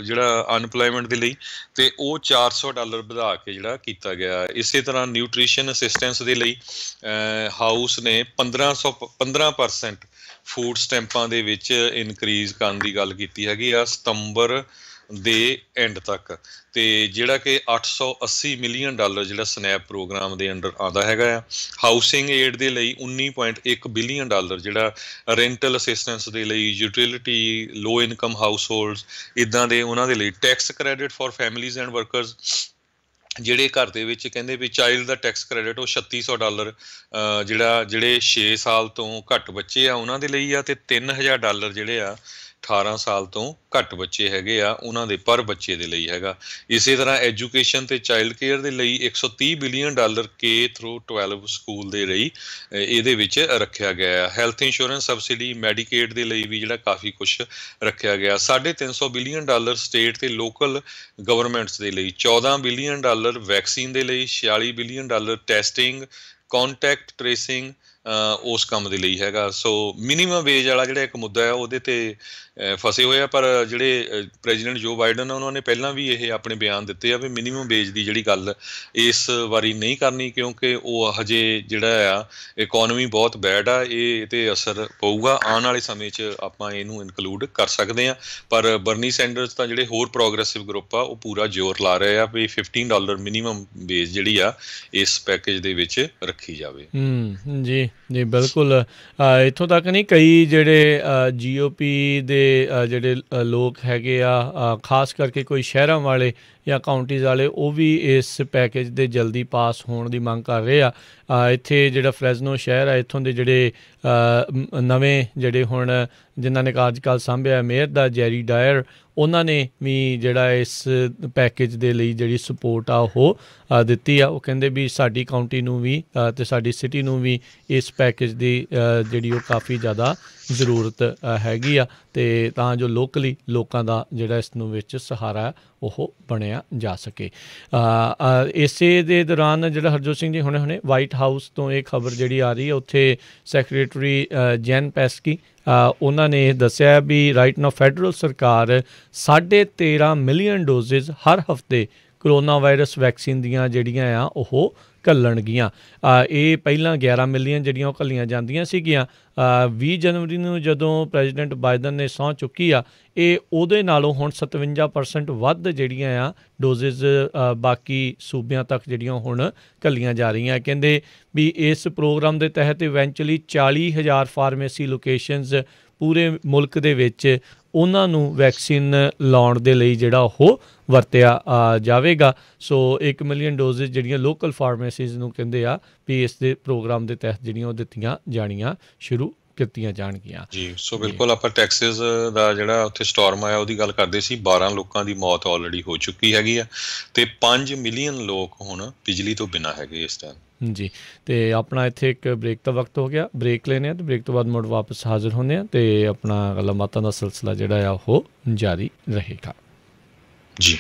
ਜਿਹੜਾ ਅਨਪਲਾਇਮੈਂਟ ਦੇ ਲਈ, ਤੇ ਉਹ $400 ਵਧਾ ਕੇ ਜਿਹੜਾ ਕੀਤਾ ਗਿਆ। ਇਸੇ ਤਰ੍ਹਾਂ ਨਿਊਟ੍ਰੀਸ਼ਨ ਅਸਿਸਟੈਂਸ ਦੇ ਲਈ ਹਾਊਸ ਨੇ 15% ਫੂਡ ਸਟੈਂਪਾਂ ਦੇ ਵਿੱਚ ਇਨਕਰੀਜ਼ ਕਰਨ ਦੀ ਗੱਲ ਕੀਤੀ ਹੈਗੀ ਆ ਸਤੰਬਰ ਦੇ ਐਂਡ ਤੱਕ। ਤੇ ਜਿਹੜਾ ਕਿ $880 ਮਿਲੀਅਨ ਜਿਹੜਾ ਸਨੈਪ ਪ੍ਰੋਗਰਾਮ ਦੇ ਅੰਡਰ ਆਉਂਦਾ ਹੈਗਾ ਆ। ਹਾਊਸਿੰਗ ਏਡ ਦੇ ਲਈ $19.1 ਬਿਲੀਅਨ ਜਿਹੜਾ, ਰੈਂਟਲ ਅਸਿਸਟੈਂਸ ਦੇ ਲਈ, ਯੂਟਿਲਿਟੀ, ਲੋ ਇਨਕਮ ਹਾਊਸ ਹੋਲਡਸ ਇੱਦਾਂ ਦੇ ਉਹਨਾਂ ਦੇ ਲਈ, tax credit for families and workers ਜਿਹੜੇ ਘਰ ਦੇ ਵਿੱਚ ਕਹਿੰਦੇ ਵੀ ਚਾਈਲਡ ਦਾ ਟੈਕਸ ਕ੍ਰੈਡਿਟ ਉਹ $3600 ਜਿਹੜੇ 6 ਸਾਲ ਤੋਂ ਘੱਟ ਬੱਚੇ ਆ ਉਹਨਾਂ ਦੇ ਲਈ ਆ, ਤੇ $3000 ਜਿਹੜੇ ਆ 18 ਸਾਲ ਤੋਂ ਘੱਟ ਬੱਚੇ ਹੈਗੇ ਆ ਉਹਨਾਂ ਦੇ ਪਰ ਬੱਚੇ ਦੇ ਲਈ ਹੈਗਾ। ਇਸੇ ਤਰ੍ਹਾਂ ਐਜੂਕੇਸ਼ਨ ਤੇ ਚਾਈਲਡ ਕੇਅਰ ਦੇ ਲਈ $130 ਬਿਲੀਅਨ K through 12 ਸਕੂਲ ਦੇ ਲਈ ਇਹਦੇ ਵਿੱਚ ਰੱਖਿਆ ਗਿਆ। ਹੈਲਥ ਇੰਸ਼ੋਰੈਂਸ ਸਬਸਿਡੀ, ਮੈਡੀਕੇਡ ਦੇ ਲਈ ਵੀ ਜਿਹੜਾ ਕਾਫੀ ਕੁਛ ਰੱਖਿਆ ਗਿਆ। $350 ਬਿਲੀਅਨ ਸਟੇਟ ਤੇ ਲੋਕਲ ਗਵਰਨਮੈਂਟਸ ਦੇ ਲਈ, $14 ਬਿਲੀਅਨ ਵੈਕਸੀਨ ਦੇ ਲਈ, $46 ਬਿਲੀਅਨ ਟੈਸਟਿੰਗ, ਕੌਨਟੈਕਟ ਟ੍ਰੇਸਿੰਗ ਉਸ ਕੰਮ ਦੇ ਲਈ ਹੈਗਾ। ਸੋ ਮਿਨੀਮਮ ਵੇਜ ਵਾਲਾ ਜਿਹੜਾ ਇੱਕ ਮੁੱਦਾ ਹੈ ਉਹਦੇ ਤੇ ਫਸੇ ਹੋਏ ਆ, ਪਰ ਜਿਹੜੇ ਪ੍ਰੈਜ਼ੀਡੈਂਟ ਜੋ ਬਾਈਡਨ ਆ ਉਹਨਾਂ ਨੇ ਪਹਿਲਾਂ ਵੀ ਇਹ ਆਪਣੇ ਬਿਆਨ ਦਿੱਤੇ ਆ ਵੀ ਮਿਨੀਮਮ ਵੇਜ ਦੀ ਜਿਹੜੀ ਗੱਲ ਇਸ ਵਾਰੀ ਨਹੀਂ ਕਰਨੀ, ਕਿਉਂਕਿ ਉਹ ਹਜੇ ਜਿਹੜਾ ਆ ਇਕੋਨਮੀ ਬਹੁਤ ਬੈਡ ਆ, ਇਹ ਤੇ ਅਸਰ ਪਊਗਾ। ਆਉਣ ਵਾਲੇ ਸਮੇਂ 'ਚ ਆਪਾਂ ਇਹਨੂੰ ਇਨਕਲੂਡ ਕਰ ਸਕਦੇ ਹਾਂ, ਪਰ ਬਰਨੀ ਸੈਂਡਰਸ ਤਾਂ ਜਿਹੜੇ ਹੋਰ ਪ੍ਰੋਗਰੈਸਿਵ ਗਰੁੱਪ ਆ ਉਹ ਪੂਰਾ ਜ਼ੋਰ ਲਾ ਰਹੇ ਆ ਵੀ $15 ਮਿਨੀਮਮ ਵੇਜ ਜਿਹੜੀ ਆ ਇਸ ਪੈਕੇਜ ਦੇ ਵਿੱਚ ਰੱਖੀ ਜਾਵੇ। ਜੀ ਜੀ ਬਿਲਕੁਲ। ਇੱਥੋਂ ਤੱਕ ਨਹੀਂ, ਕਈ ਜਿਹੜੇ GOP ਦੇ ਜਿਹੜੇ ਲੋਕ ਹੈਗੇ ਆ, ਖਾਸ ਕਰਕੇ ਕੋਈ ਸ਼ਹਿਰਾਂ ਵਾਲੇ ਜਾਂ ਕਾਊਂਟੀਜ਼ ਵਾਲੇ, ਉਹ ਵੀ ਇਸ ਪੈਕੇਜ ਦੇ ਜਲਦੀ ਪਾਸ ਹੋਣ ਦੀ ਮੰਗ ਕਰ ਰਹੇ ਆ। ਇੱਥੇ ਜਿਹੜਾ ਫਰੈਜ਼ਨੋ ਸ਼ਹਿਰ ਆ, ਇੱਥੋਂ ਦੇ ਜਿਹੜੇ ਨਵੇਂ ਜਿਹੜੇ ਹੁਣ ਜਿਨ੍ਹਾਂ ਨੇ ਕਾਰਜਕਾਲ ਸਾਂਭਿਆ ਮੇਅਰ ਦਾ, ਜੈਰੀ ਡਾਇਰ, ਉਹਨਾਂ ਨੇ ਵੀ ਜਿਹੜਾ ਇਸ ਪੈਕੇਜ ਦੇ ਲਈ ਜਿਹੜੀ ਸਪੋਰਟ ਆ ਉਹ ਦਿੱਤੀ ਆ। ਉਹ ਕਹਿੰਦੇ ਵੀ ਸਾਡੀ ਕਾਊਂਟੀ ਨੂੰ ਵੀ ਅਤੇ ਸਾਡੀ ਸਿਟੀ ਨੂੰ ਵੀ ਇਸ ਪੈਕੇਜ ਦੀ ਜਿਹੜੀ ਉਹ ਕਾਫੀ ਜ਼ਿਆਦਾ ਜ਼ਰੂਰਤ ਹੈਗੀ ਆ, ਅਤੇ ਤਾਂ ਜੋ ਲੋਕਲੀ ਲੋਕਾਂ ਦਾ ਜਿਹੜਾ ਇਸ ਨੂੰ ਵਿੱਚ ਸਹਾਰਾ ਉਹ ਬਣਿਆ ਜਾ ਸਕੇ। ਇਸੇ ਦੇ ਦੌਰਾਨ ਜਿਹੜਾ ਹਰਜੋਤ ਸਿੰਘ ਜੀ ਹੁਣੇ ਵਾਈਟ ਹਾਊਸ ਤੋਂ ਇਹ ਖਬਰ ਜਿਹੜੀ ਆ ਰਹੀ ਹੈ, ਉੱਥੇ ਸੈਕਟਰੀ ਜੈਨ ਪੈਸਕੀ ਉਹਨਾਂ ਨੇ ਇਹ ਦੱਸਿਆ ਵੀ ਰਾਈਟ ਨਾਓ ਫੈਡਰਲ ਸਰਕਾਰ 13.5 ਮਿਲੀਅਨ ਡੋਜ਼ਿਸ ਹਰ ਹਫ਼ਤੇ ਕਰੋਨਾ ਵਾਇਰਸ ਵੈਕਸੀਨ ਦੀਆਂ ਜਿਹੜੀਆਂ ਆ ਉਹ ਘੱਲਣਗੀਆਂ। ਇਹ ਪਹਿਲਾਂ 11 ਮਿਲੀਅਨ ਜਿਹੜੀਆਂ ਉਹ ਘੱਲੀਆਂ ਜਾਂਦੀਆਂ ਸੀਗੀਆਂ। 20 ਜਨਵਰੀ ਨੂੰ ਜਦੋਂ ਪ੍ਰੈਜ਼ੀਡੈਂਟ ਬਾਈਡਨ ਨੇ ਸਹੁੰ ਚੁੱਕੀ ਆ, ਇਹ ਉਹਦੇ ਨਾਲੋਂ ਹੁਣ 57% ਵੱਧ ਜਿਹੜੀਆਂ ਆ ਡੋਜ਼ਿਸ ਬਾਕੀ ਸੂਬਿਆਂ ਤੱਕ ਜਿਹੜੀਆਂ ਹੁਣ ਘੱਲੀਆਂ ਜਾ ਰਹੀਆਂ। ਕਹਿੰਦੇ ਵੀ ਇਸ ਪ੍ਰੋਗਰਾਮ ਦੇ ਤਹਿਤ ਇਵੈਂਚੁਅਲੀ 40,000 ਫਾਰਮੇਸੀ ਲੋਕੇਸ਼ਨਸ ਪੂਰੇ ਮੁਲਕ ਦੇ ਵਿੱਚ ਉਹਨਾਂ ਨੂੰ ਵੈਕਸੀਨ ਲਾਉਣ ਦੇ ਲਈ ਜਿਹੜਾ ਉਹ ਵਰਤਿਆ ਜਾਵੇਗਾ। ਸੋ 1 ਮਿਲੀਅਨ ਡੋਜ਼ਿਸ ਜਿਹੜੀਆਂ ਲੋਕਲ ਫਾਰਮੇਸੀਜ਼ ਨੂੰ ਕਹਿੰਦੇ ਆ ਵੀ ਇਸ ਦੇ ਪ੍ਰੋਗਰਾਮ ਦੇ ਤਹਿਤ ਜਿਹੜੀਆਂ ਉਹ ਦਿੱਤੀਆਂ ਜਾਣੀਆਂ ਸ਼ੁਰੂ ਕੀਤੀਆਂ ਜਾਣਗੀਆਂ ਜੀ। ਸੋ ਬਿਲਕੁਲ ਆਪਾਂ ਟੈਕਸਿਸ ਦਾ ਜਿਹੜਾ ਉੱਥੇ ਸਟੋਰਮ ਆਇਆ ਉਹਦੀ ਗੱਲ ਕਰਦੇ ਸੀ। 12 ਲੋਕਾਂ ਦੀ ਮੌਤ ਆਲਰੇਡੀ ਹੋ ਚੁੱਕੀ ਹੈਗੀ ਆ, ਤੇ 5 ਮਿਲੀਅਨ ਲੋਕ ਹੁਣ ਬਿਜਲੀ ਤੋਂ ਬਿਨਾਂ ਹੈਗੇ ਇਸ ਟਾਈਮ ਜੀ। ਅਤੇ ਆਪਣਾ ਇੱਥੇ ਇੱਕ ਬ੍ਰੇਕ ਦਾ ਵਕਤ ਹੋ ਗਿਆ, ਬ੍ਰੇਕ ਲੈਂਦੇ ਹਾਂ ਅਤੇ ਬ੍ਰੇਕ ਤੋਂ ਬਾਅਦ ਮੁੜ ਵਾਪਸ ਹਾਜ਼ਰ ਹੁੰਦੇ ਹਾਂ, ਅਤੇ ਆਪਣਾ ਗੱਲਬਾਤਾਂ ਦਾ ਸਿਲਸਿਲਾ ਜਿਹੜਾ ਆ ਉਹ ਜਾਰੀ ਰਹੇਗਾ ਜੀ।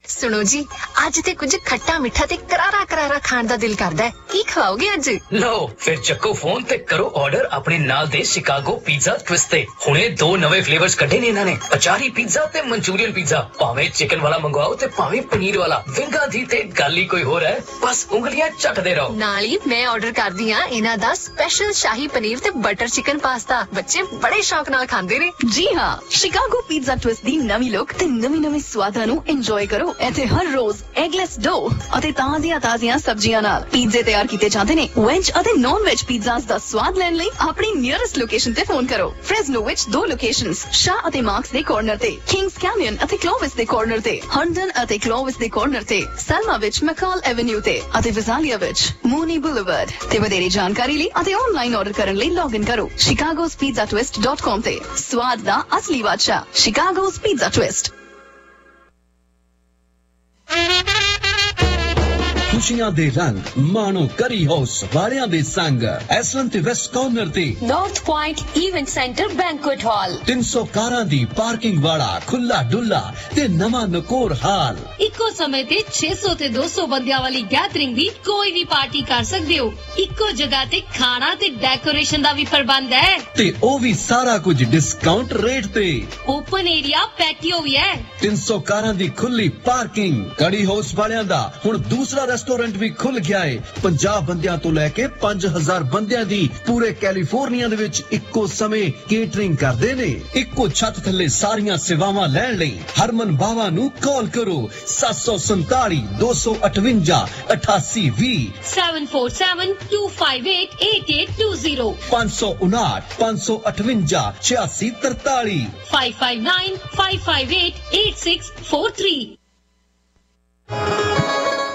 सुनो जी, ਅੱਜ ਤੇ ਕੁਝ ਖੱਟਾ ਮਿੱਠਾ ਤੇ ਕਰਾਰਾ ਕਰਾਰਾ ਖਾਣ ਦਾ ਦਿਲ ਕਰਦਾ ਹੈ। ਕੀ ਖਵਾਓਗੇ ਅੱਜ? ਲਓ ਫਿਰ ਚੱਕੋ ਫੋਨ ਤੇ ਕਰੋ ਆਰਡਰ ਆਪਣੇ ਨਾਲ ਦੇ ਸ਼ਿਕਾਗੋ ਪੀਜ਼ਾ ਟਵਿਸਟ ਤੇ। ਹੁਣੇ 2 ਨਵੇਂ ਫਲੇਵਰਸ ਕੱਢੇ ਨੇ ਇਹਨਾਂ ਨੇ, ਅਚਾਰੀ ਪੀਜ਼ਾ ਤੇ ਮਨਚੂਰੀਅਨ ਪੀਜ਼ਾ। ਭਾਵੇਂ ਚਿਕਨ ਵਾਲਾ ਮੰਗਵਾਓ ਤੇ ਭਾਵੇਂ ਪਨੀਰ ਵਾਲਾ, ਵਿੰਗਾ ਦੀ ਤੇ ਗੱਲ ਹੀ ਕੋਈ ਹੋਰ ਹੈ। ਬਸ ਉਂਗਲੀਆਂ ਚੱਟਦੇ ਰਹੋ। ਨਾਲ ਹੀ ਮੈਂ ਆਰਡਰ ਕਰਦੀ ਹਾਂ ਇਹਨਾਂ ਦਾ ਸਪੈਸ਼ਲ ਸ਼ਾਹੀ ਪਨੀਰ ਤੇ ਬਟਰ ਚਿਕਨ ਪਾਸਤਾ। ਬੱਚੇ ਬੜੇ ਸ਼ੌਕ ਨਾਲ ਖਾਂਦੇ ਨੇ। ਜੀ ਹਾਂ, ਸ਼ਿਕਾਗੋ ਪੀਜ਼ਾ ਟਵਿਸਟ ਦੀ ਨਵੀਂ ਲੁੱਕ ਤੇ ਨਵੇਂ ਸਵਾਦਾਂ ਨੂੰ ਇੰਜੋਏ ਕਰੋ ਇੱਥੇ ਜਿੱਥੇ ਹਰ ਰੋਜ਼ ਐਗਲੈਸ ਡੋ ਅਤੇ ਤਾਜ਼ੀਆਂ ਸਬਜ਼ੀਆਂ ਨਾਲ ਪੀਜ਼ੇ ਤਿਆਰ ਕੀਤੇ ਜਾਂਦੇ ਨੇ। ਵੈਜ ਅਤੇ ਨਾਨ ਵੈਜ ਪੀਜ਼ਾਸ ਦਾ ਸਵਾਦ ਲੈਣ ਲਈ ਆਪਣੀ ਨੀਅਰੈਸਟ ਲੋਕੇਸ਼ਨ ਤੇ ਫੋਨ ਕਰੋ। ਫ੍ਰੈਜ਼ਨੋ ਵਿੱਚ 2 ਲੋਕੇਸ਼ਨਸ, ਸ਼ਾਹ ਅਤੇ ਮਾਰਕਸ ਦੇ ਕਾਰਨਰ ਤੇ, ਕਿੰਗਸ ਕੈਨੀਅਨ ਅਤੇ ਕਲੋਵਿਸ ਦੇ ਕਾਰਨਰ ਤੇ, ਹੰਡਨ ਅਤੇ ਕਲੋਵਿਸ ਦੇ ਕਾਰਨਰ ਤੇ, ਸਲਮਾ ਵਿੱਚ ਮੈਕਾਲ ਐਵੇਨਿਊ ਤੇ ਅਤੇ ਵਿਜ਼ਾਲੀਆ ਵਿੱਚ ਮੂਨੀ ਬੁਲੇਵਰਡ ਤੇ। ਵਧੇਰੇ ਜਾਣਕਾਰੀ ਲਈ ਅਤੇ ਆਨਲਾਈਨ ਆਰਡਰ ਕਰਨ ਲਈ ਲੌਗਇਨ ਕਰੋ chicagospizzatwist.com ਤੇ। ਸਵਾਦ ਦਾ ਅਸਲੀ ਬਾਦਸ਼ਾਹ Chicago's Pizza Twist। खुशियां दे रंग मानो करी हाउस वालियां दे संग एसलन ते वेस्ट कॉर्नर ते north point event centre banquet hall 300 कारां दी पार्किंग वाला खुला डुला ते नवा नकोर हाल। इको समय ते 600 ते 200 बंदियां वाली गैदरिंग दी कोई भी पार्टी कर सकदे हो। इको जगह ते खाना ते डेकोरेशन दा भी प्रबंध है ते ओ भी सारा कुछ डिस्काउंट रेट ते। ओपन एरिया पैटियो भी है। 300 कारां दी खुली पार्किंग। कड़ी हाउस वालियां दा हुण दूसरा रेस्टोरेंट भी खुल गया है। 50 बंदियां तो लैके 5000 बंदियां दी पूरे कैलिफोर्निया दे विच इक्को समय केटरिंग करदे ने। इक्को छत थल्ले सारियां सेवावां लैण लई हरमन बावा नू कॉल करो 747 258 8820 747-258-8820 559 558 8643 559 558 8643।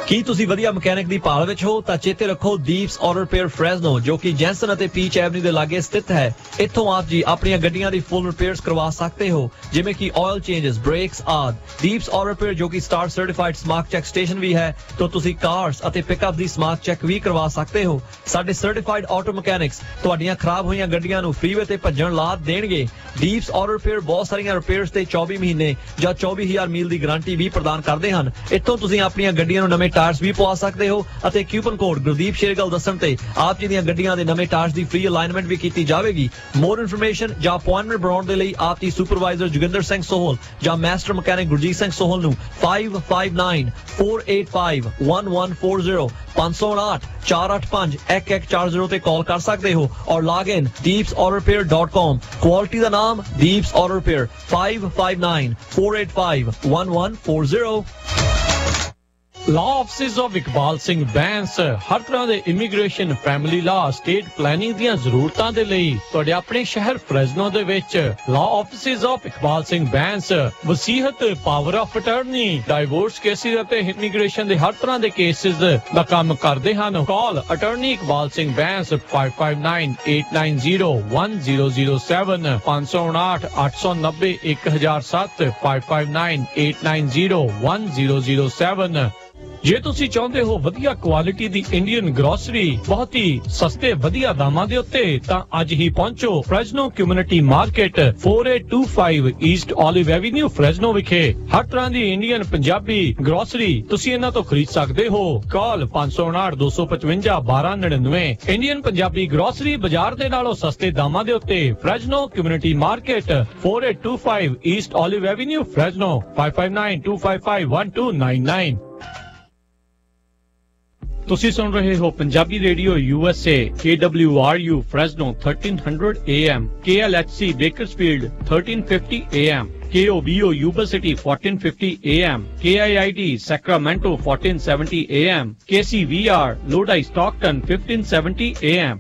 ਕੀ ਤੁਸੀਂ ਵਧੀਆ ਮਕੈਨਿਕ ਦੀ ਭਾਲ ਵਿੱਚ ਹੋ ਤਾਂ ਚੇਤੇ ਰੱਖੋ ਦੀਪਸ ਆਟੋ ਰਿਪੇਅਰ ਫ੍ਰੈਜ਼ਨੋ ਜੋ ਕਿ ਜੈਂਸਨ ਅਤੇ ਪੀਚ ਐਵਨਿਊ ਦੇ ਲਾਗੇ ਸਥਿਤ ਹੈ। ਇੱਥੋਂ ਆਪ ਜੀ ਆਪਣੀਆਂ ਗੱਡੀਆਂ ਦੀ ਫੁੱਲ ਰਿਪੇਅਰਸ ਕਰਵਾ ਸਕਦੇ ਹੋ ਜਿਵੇਂ ਕਿ ਆਇਲ ਚੇਂਜਸ, ਬ੍ਰੇਕਸ ਆਦਿ। ਦੀਪਸ ਆਟੋ ਰਿਪੇਅਰ ਜੋ ਕਿ star certified smart check station ਵੀ ਹੈ ਤਾਂ ਤੁਸੀਂ ਕਾਰਸ ਅਤੇ ਪਿਕਅਪ ਦੀ ਸਮਾਰਟ ਚੈੱਕ ਵੀ ਕਰਵਾ ਸਕਦੇ ਹੋ। ਸਾਡੇ ਸਰਟੀਫਾਈਡ ਆਟੋ ਮਕੈਨਿਕਸ ਤੁਹਾਡੀਆਂ ਖਰਾਬ ਹੋਈਆਂ ਗੱਡੀਆਂ ਨੂੰ ਫ੍ਰੀਵੇ ਤੇ ਭੱਜਣ ਲਾ ਦੇਣਗੇ। ਦੀਪਸ ਆਟੋ ਰਿਪੇਅਰ ਬਹੁਤ ਸਾਰੀਆਂ ਰਿਪੇਅਰਸ ਤੇ 24 ਮਹੀਨੇ ਜਾਂ 24000 ਮੀਲ ਦੀ ਗਾਰੰਟੀ ਵੀ ਪ੍ਰਦਾਨ ਕਰਦੇ ਹਨ। ਇੱਥੋਂ ਤੁਸੀਂ ਆਪਣੀਆਂ ਗੱਡੀਆਂ ਨੂੰ ਨਵੇਂ ਟਾਇਰਸ ਵੀ ਪਵਾ ਸਕਦੇ ਹੋ ਅਤੇ ਕੂਪਨ ਕੋਡ ਗੁਰਦੀਪ ਸ਼ੇਰਗਲ ਦੱਸਣ ਤੇ ਆਪ ਜੀ ਦੀਆਂ ਗੱਡੀਆਂ ਦੇ ਨਵੇਂ ਟਾਇਰਸ ਦੀ ਫ੍ਰੀ ਅਲਾਈਨਮੈਂਟ ਵੀ ਕੀਤੀ ਜਾਵੇਗੀ। ਮੋਰ ਇਨਫੋਰਮੇਸ਼ਨ ਜਾਂ ਅਪਾਇੰਟਮੈਂਟ ਬਣਾਉਣ ਦੇ ਲਈ ਆਪ ਦੀ ਸੁਪਰਵਾਈਜ਼ਰ ਜੋਗਿੰਦਰ ਸਿੰਘ ਸੋਹਲ ਜਾਂ ਮਾਸਟਰ ਮਕੈਨਿਕ ਗੁਰਜੀਤ ਸਿੰਘ ਸੋਹਲ ਨੂੰ 5594851140 559 485 1140 ਤੇ ਕਾਲ ਕਰ ਸਕਦੇ ਹੋ ਔਰ ਲੌਗ ਇਨ deepsautorepair.com। ਕੁਆਲਿਟੀ ਦਾ ਨਾਮ Deeps auto repair 5594851140। Law offices of Iqbal Singh Bains ਹਰ ਤਰ੍ਹਾਂ ਦੇ immigration, family law, estate planning ਦੀਆਂ ਜ਼ਰੂਰਤਾਂ ਦੇ ਲਈ ਤੁਹਾਡੇ ਆਪਣੇ ਸ਼ਹਿਰ ਫ੍ਰੈਜ਼ਨੋ ਦੇ ਵਿੱਚ law offices of Iqbal Singh Bains ਵਸੀਹਤ, power of attorney, divorce cases ਅਤੇ ਇਮੀਗ੍ਰੇਸ਼ਨ ਦੇ ਹਰ ਤਰ੍ਹਾਂ ਦੇ ਕੇਸਿਸ ਦਾ ਕੰਮ ਕਰਦੇ ਹਨ। Call attorney Iqbal Singh Bains 5598901007 559 890 1007 5598901007। ਜੇ ਤੁਸੀਂ ਚਾਹੁੰਦੇ ਹੋ ਵਧੀਆ ਕੁਆਲਿਟੀ ਦੀ ਇੰਡੀਅਨ ਗਰੋਸਰੀ ਬਹੁਤ ਹੀ ਸਸਤੇ ਵਧੀਆ ਦਾਮਾਂ ਦੇ ਉੱਤੇ ਤਾਂ ਅੱਜ ਹੀ ਪਹੁੰਚੋ Fresno community market 4825 East olive avenue Fresno ਵਿਖੇ। ਹਰ ਤਰ੍ਹਾਂ ਦੀ ਇੰਡੀਅਨ ਪੰਜਾਬੀ ਗਰੋਸਰੀ ਤੁਸੀਂ ਇਹਨਾਂ ਤੋਂ ਖਰੀਦ ਸਕਦੇ ਹੋ। ਕਾਲ 559 255 1299। ਇੰਡੀਅਨ ਪੰਜਾਬੀ ਗਰੋਸਰੀ ਬਾਜ਼ਾਰ ਦੇ ਨਾਲੋਂ ਸਸਤੇ ਦਾਮਾਂ ਦੇ ਉੱਤੇ Fresno community market 4825 East olive avenue Fresno 5592551299। ਤੁਸੀਂ ਸੁਣ ਰਹੇ ਹੋ Punjabi radio USA KWRU Fresno 1300 AM, KLHC Bakersfield 1350 AM, KOBO Yuba City 1450 AM, KIID Sacramento 1470 AM, KCVR Lodi Stockton 1570 AM.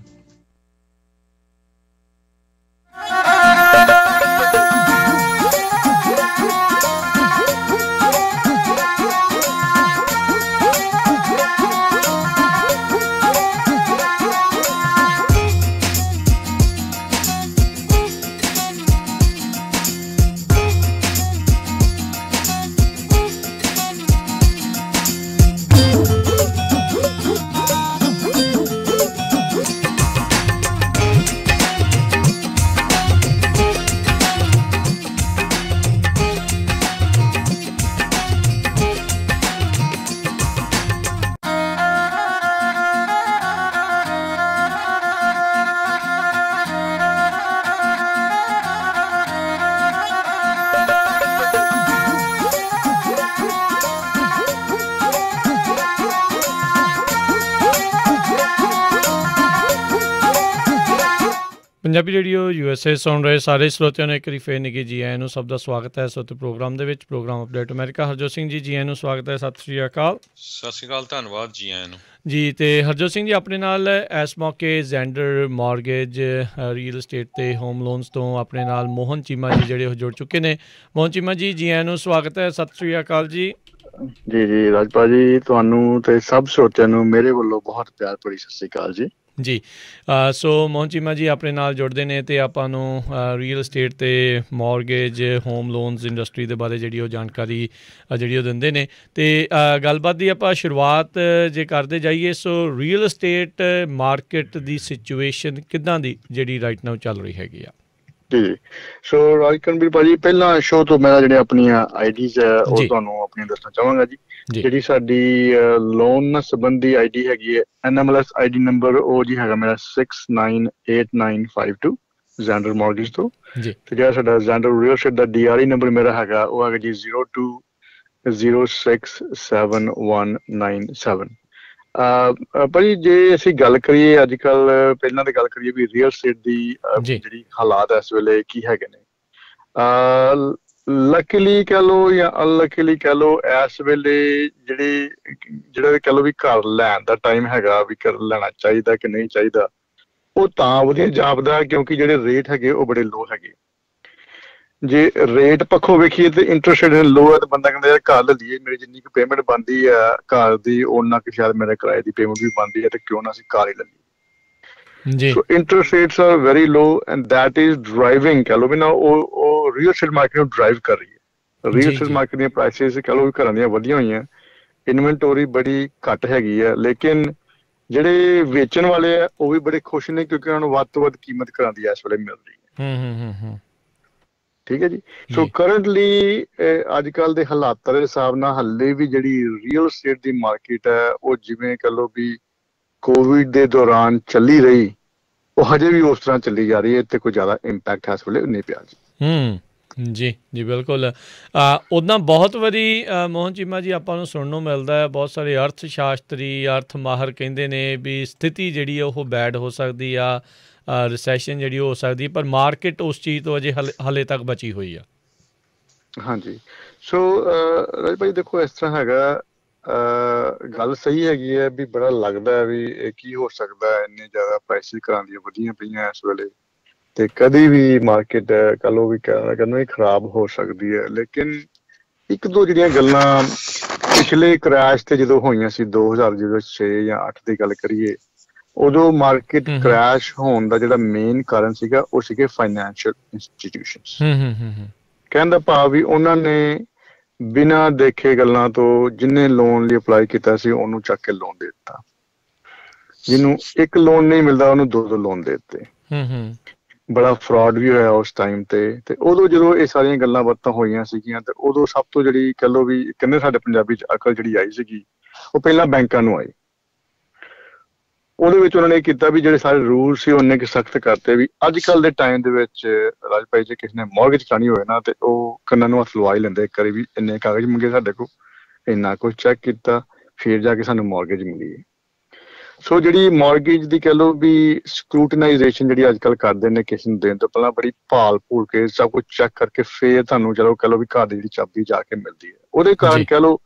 Punjabi radio USA ਸੁਣ ਰਹੇ ਸਾਰੇ ਸਰੋਤਿਆਂ ਨੂੰ ਇੱਕ ਵਾਰੀ ਫੇਰ ਨਿੱਘੀ ਜੀ ਆਇਆਂ ਨੂੰ, ਸਭ ਦਾ ਸਵਾਗਤ ਹੈ ਸਰੋਤੇ ਪ੍ਰੋਗਰਾਮ ਦੇ ਵਿੱਚ। Program update America. Harjot Singh ji ਆਇਆਂ ਨੂੰ ਸਵਾਗਤ ਹੈ। ਸਤਿ ਸ਼੍ਰੀ ਅਕਾਲ। ਸਤਿ ਸ਼੍ਰੀ ਅਕਾਲ, ਧੰਨਵਾਦ ਜੀ ਆਇਆਂ ਨੂੰ ਜੀ। ਅਤੇ ਹਰਜੋਤ ਸਿੰਘ ਜੀ ਆਪਣੇ ਨਾਲ ਇਸ ਮੌਕੇ ਜ਼ੈਂਡਰ ਮਾਰਗੇਜ ਰੀਅਲ estate ਅਤੇ ਹੋਮ ਲੋਨਸ ਤੋਂ ਆਪਣੇ ਨਾਲ ਮੋਹਨ ਚੀਮਾ ਜੀ ਜਿਹੜੇ ਉਹ ਜੁੜ ਚੁੱਕੇ ਨੇ। ਮੋਹਨ ਚੀਮਾ ਜੀ, ਜੀ ਆਇਆਂ ਨੂੰ ਸਵਾਗਤ ਹੈ। ਸਤਿ ਸ਼੍ਰੀ ਅਕਾਲ ਜੀ। ਜੀ ਜੀ ਰਾਜਪਾਲ ਜੀ, ਤੁਹਾਨੂੰ ਤੇ ਸਭ ਸਰੋਤਿਆਂ ਨੂੰ ਮੇਰੇ ਵੱਲੋਂ ਬਹੁਤ ਪਿਆਰ ਭਰੀ ਸਤਿ ਸ਼੍ਰੀ ਅਕਾਲ ਜੀ। ਜੀ। ਸੋ ਮੋਹਨ ਚੀਮਾ ਜੀ ਆਪਣੇ ਨਾਲ ਜੁੜਦੇ ਨੇ ਅਤੇ ਆਪਾਂ ਨੂੰ ਰੀਅਲ estate ਅਤੇ ਮੌਰਗੇਜ ਹੋਮ ਲੋਨਸ ਇੰਡਸਟਰੀ ਦੇ ਬਾਰੇ ਜਿਹੜੀ ਉਹ ਜਾਣਕਾਰੀ ਜਿਹੜੀ ਉਹ ਦਿੰਦੇ ਨੇ। ਅਤੇ ਗੱਲਬਾਤ ਦੀ ਆਪਾਂ ਸ਼ੁਰੂਆਤ ਜੇ ਕਰਦੇ ਜਾਈਏ, ਸੋ ਰੀਅਲ estate ਮਾਰਕੀਟ ਦੀ ਸਿਚੁਏਸ਼ਨ ਕਿੱਦਾਂ ਦੀ ਜਿਹੜੀ ਰਾਈਟ ਨਾਓ ਚੱਲ ਰਹੀ ਹੈਗੀ ਆ? ਜੀ ਜੀ। ਸੋ ਰਾਜਕਨਵੀਰ ਭਾਜੀ, ਪਹਿਲਾਂ ਸ਼ੋਅ ਤੋਂ ਮੈਂ ਜਿਹੜੀਆਂ ਆਪਣੀਆਂ ਆਈਡੀਜ਼ ਹੈ ਉਹ ਤੁਹਾਨੂੰ ਆਪਣੀਆਂ ਦੱਸਣਾ ਚਾਹਾਂਗਾ ਜੀ। ਜਿਹੜੀ ਸਾਡੀ ਲੋਨ ਨਾਲ ਸੰਬੰਧੀ ਆਈਡੀ ਹੈਗੀ ਹੈ, NMLS ਆਈਡੀ ਨੰਬਰ ਉਹ ਜੀ ਹੈਗਾ ਮੇਰਾ 698952 ਜ਼ੈਂਡਰ ਮਾਰਗੇਜ ਤੋਂ। ਤੇ ਜਿਹੜਾ ਸਾਡਾ ਜ਼ੈਂਡਰ ਰੀਅਲ estate ਦਾ DRE ਨੰਬਰ ਮੇਰਾ ਹੈਗਾ ਉਹ ਹੈਗਾ ਜੀ 02067197। ਭਾਜੀ ਜੇ ਅਸੀਂ ਗੱਲ ਕਰੀਏ ਅੱਜ ਕੱਲ, ਪਹਿਲਾਂ ਤਾਂ ਗੱਲ ਕਰੀਏ ਵੀ ਰੀਅਲ estate ਦੀ ਜਿਹੜੀ ਹਾਲਾਤ ਇਸ ਵੇਲੇ ਕੀ ਹੈਗੇ ਨੇ। ਲੱਕੀਲੀ ਕਹਿ ਲਓ ਜਾਂ ਅਨਲੱਕੀਲੀ ਕਹਿ ਲਓ, ਇਸ ਵੇਲੇ ਜਿਹੜਾ ਕਹਿ ਲਓ ਵੀ ਘਰ ਲੈਣ ਦਾ ਟਾਈਮ ਹੈਗਾ, ਵੀ ਘਰ ਲੈਣਾ ਚਾਹੀਦਾ ਕਿ ਨਹੀਂ ਚਾਹੀਦਾ, ਉਹ ਤਾਂ ਵਧੀਆ ਜਾਪਦਾ ਕਿਉਂਕਿ ਜਿਹੜੇ ਰੇਟ ਹੈਗੇ ਉਹ ਬੜੇ ਲੋ ਹੈਗੇ। ਜੇ ਰੇਟ ਪੱਖੋਂ ਵੇਖੀਏ ਤੇ ਇੰਟਰਸਟ ਰੇਟ ਲੋ ਹੈ, ਤਾਂ ਬੰਦਾ ਕਹਿੰਦਾ ਯਾਰ ਘਰ ਲੈ ਲਈਏ, ਮੇਰੀ ਜਿੰਨੀ ਕੁ ਪੇਮੈਂਟ ਬਣਦੀ ਹੈ ਘਰ ਦੀ ਓਨਾ ਕੁ ਸ਼ਾਇਦ ਮੇਰੇ ਕਿਰਾਏ ਦੀ ਪੇਮੈਂਟ ਵੀ ਬਣਦੀ ਹੈ, ਤੇ ਕਿਉਂ ਨਾ ਅਸੀਂ ਘਰ ਹੀ ਲੈ ਲਈਏ। So interest rates are very low and that is driving ਕਹਿ ਲਓ ਵੀ ਨਾ ਉਹ ਰੀਅਲ estate ਮਾਰਕੀਟ ਨੂੰ ਡਰਾਈਵ ਕਰ ਰਹੀ ਹੈ। ਰੀਅਲ estate ਮਾਰਕੀਟ ਦੀਆਂ ਪ੍ਰਾਈਸਿਸ ਕਹਿ ਲਓ ਵੀ ਘਰਾਂ ਦੀਆਂ ਵਧੀਆਂ ਹੋਈਆਂ, ਇਨਵੈਂਟੋਰੀ ਬੜੀ ਘੱਟ ਹੈਗੀ ਹੈ, ਲੇਕਿਨ ਜਿਹੜੇ ਵੇਚਣ ਵਾਲੇ ਆ ਉਹ ਵੀ ਬੜੇ ਖੁਸ਼ ਨੇ ਕਿਉਂਕਿ ਉਹਨਾਂ ਨੂੰ ਵੱਧ ਤੋਂ ਵੱਧ ਕੀਮਤ ਘਰਾਂ ਦੀ ਇਸ ਵੇਲੇ ਮਿਲ ਰਹੀ ਹੈ। ਠੀਕ ਹੈ ਜੀ। ਸੋ ਕਰੰਟਲੀ ਅੱਜ ਕੱਲ੍ਹ ਦੇ ਹਾਲਾਤਾਂ ਦੇ ਹਿਸਾਬ ਨਾਲ ਹਾਲੇ ਵੀ ਜਿਹੜੀ ਰੀਅਲ estate ਦੀ ਮਾਰਕੀਟ ਹੈ ਉਹ ਜਿਵੇਂ ਕਹਿ ਲਓ ਵੀ ਕੋਵਿਡ ਦੇ ਦੌਰਾਨ ਚੱਲੀ ਰਹੀ, ਉਹ ਹਜੇ ਵੀ ਉਸ ਤਰ੍ਹਾਂ ਚੱਲੀ ਜਾ ਰਹੀ ਹੈ, ਤੇ ਕੋਈ ਜ਼ਿਆਦਾ ਇੰਪੈਕਟ ਇਸ ਵੇਲੇ ਨਹੀਂ ਪਿਆ ਜੀ। ਜੀ ਜੀ ਬਿਲਕੁਲ। ਉੱਦਾਂ ਬਹੁਤ ਵਾਰੀ ਮੋਹਨ ਚੀਮਾ ਜੀ ਆਪਾਂ ਨੂੰ ਸੁਣਨ ਨੂੰ ਮਿਲਦਾ ਹੈ, ਬਹੁਤ ਸਾਰੇ ਅਰਥ ਸ਼ਾਸਤਰੀ, ਅਰਥ ਮਾਹਰ ਕਹਿੰਦੇ ਨੇ ਵੀ ਸਥਿਤੀ ਜਿਹੜੀ ਆ ਉਹ ਬੈਡ ਹੋ ਸਕਦੀ ਆ, ਰਿਸੈਸ਼ਨ ਜਿਹੜੀ ਹੋ ਸਕਦੀ, ਪਰ ਮਾਰਕੀਟ ਉਸ ਚੀਜ਼ ਤੋਂ ਅਜੇ ਹਾਲੇ ਤੱਕ ਬਚੀ ਹੋਈ ਆ। ਹਾਂਜੀ। ਸੋ ਰਾਜ ਭਾਈ ਦੇਖੋ, ਇਸ ਤਰ੍ਹਾਂ ਹੈਗਾ, ਗੱਲ ਸਹੀ ਹੈਗੀ ਹੈ ਵੀ ਬੜਾ ਲੱਗਦਾ ਹੈ ਵੀ ਇਹ ਕੀ ਹੋ ਸਕਦਾ ਹੈ, ਇੰਨੇ ਜ਼ਿਆਦਾ ਪ੍ਰਾਈਸਿਸ ਘਰਾਂ ਦੀਆਂ ਵਧੀਆਂ ਪਈਆਂ ਇਸ ਵੇਲੇ, ਤੇ ਕਦੀ ਵੀ ਮਾਰਕੀਟ ਕਹਿ ਲਓ ਵੀ ਕਹਿੰਦਾ ਖਰਾਬ ਹੋ ਸਕਦੀ ਹੈ। ਲੇਕਿਨ ਇੱਕ ਦੋ ਜਿਹੜੀਆਂ ਗੱਲਾਂ ਪਿਛਲੇ ਕ੍ਰੈਸ਼ ਤੇ ਜਦੋਂ ਹੋਈਆਂ ਸੀ 2006 ਜਾਂ 8 ਦੀ ਗੱਲ ਕਰੀਏ, ਉਦੋਂ ਮਾਰਕੀਟ ਕ੍ਰੈਸ਼ ਹੋਣ ਦਾ ਜਿਹੜਾ ਮੇਨ ਕਾਰਨ ਸੀਗਾ ਉਹ ਸੀਗੇ ਫਾਈਨੈਂਸ਼ੀਅਲ ਇੰਸਟੀਟਿਊਸ਼ਨਸ। ਕਹਿਣ ਦਾ ਭਾਵ ਵੀ ਉਹਨਾਂ ਨੇ ਬਿਨਾਂ ਦੇਖੇ ਗੱਲਾਂ ਤੋਂ ਜਿੰਨੇ ਲੋਨ ਲਈ ਅਪਲਾਈ ਕੀਤਾ ਸੀ ਉਹਨੂੰ ਚੱਕ ਕੇ ਲੋਨ ਦੇ ਦਿੱਤਾ, ਜਿਹਨੂੰ ਇੱਕ ਲੋਨ ਨਹੀਂ ਮਿਲਦਾ ਉਹਨੂੰ ਦੋ ਲੋਨ ਦੇ ਦਿੱਤੇ। ਬੜਾ ਫਰਾਡ ਵੀ ਹੋਇਆ ਉਸ ਟਾਈਮ ਤੇ ਉਦੋਂ ਜਦੋਂ ਇਹ ਸਾਰੀਆਂ ਗੱਲਾਂ ਬਾਤਾਂ ਹੋਈਆਂ ਸੀਗੀਆਂ, ਤੇ ਉਦੋਂ ਸਭ ਤੋਂ ਜਿਹੜੀ ਕਹਿ ਲਓ ਵੀ ਕਹਿੰਦੇ ਸਾਡੇ ਪੰਜਾਬੀ 'ਚ ਅਕਲ ਜਿਹੜੀ ਆਈ ਸੀਗੀ ਉਹ ਪਹਿਲਾਂ ਬੈਂਕਾਂ ਨੂੰ ਆਈ। ਉਹਦੇ ਵਿੱਚ ਉਹਨਾਂ ਨੇ ਕੀਤਾ ਵੀ ਜਿਹੜੇ ਸਾਰੇ ਰੂਲ ਸੀ ਉਹਨੇ ਕਿ ਸਖਤ ਕਰਤੇ ਵੀ ਅੱਜ ਕੱਲ੍ਹ ਦੇ ਟਾਈਮ ਦੇ ਵਿੱਚ ਰਾਜ ਭਾਈ ਜੇ ਕਿਸੇ ਨੇ ਮੌਰਗੇਜ ਕਰਾਉਣੀ ਹੋਵੇ ਨਾ, ਤੇ ਉਹ ਕੰਨਾਂ ਨੂੰ ਹੱਥ ਲਵਾ ਹੀ ਲੈਂਦੇ ਇੱਕ ਵਾਰੀ ਵੀ ਇੰਨੇ ਕਾਗਜ਼ ਮੰਗੇ ਸਾਡੇ ਕੋਲ, ਇੰਨਾ ਕੁਛ ਚੈੱਕ ਕੀਤਾ, ਫਿਰ ਜਾ ਕੇ ਸਾਨੂੰ ਮੌਰਗੇਜ ਮਿਲੀ ਹੈ। ਸੋ ਜਿਹੜੀ ਮੌਰਗੇਜ ਦੀ ਕਹਿ ਲਓ ਵੀ ਸਕਰੂਟਨਾਈਜੇਸ਼ਨ ਜਿਹੜੀ ਅੱਜ ਕੱਲ੍ਹ ਕਰਦੇ ਨੇ ਕਿਸੇ ਨੂੰ ਦੇਣ ਤੋਂ ਪਹਿਲਾਂ ਬੜੀ ਭਾਲ ਭੂਲ ਕੇ ਸਭ ਕੁਛ ਚੈੱਕ ਕਰਕੇ ਫਿਰ ਤੁਹਾਨੂੰ ਚਲੋ ਕਹਿ ਲਓ ਵੀ ਘਰ ਦੀ ਜਿਹੜੀ ਚਾਬੀ ਜਾ ਕੇ ਮਿਲਦੀ ਹੈ। ਉਹਦੇ ਕਾਰਨ ਕਹਿ ਲਓ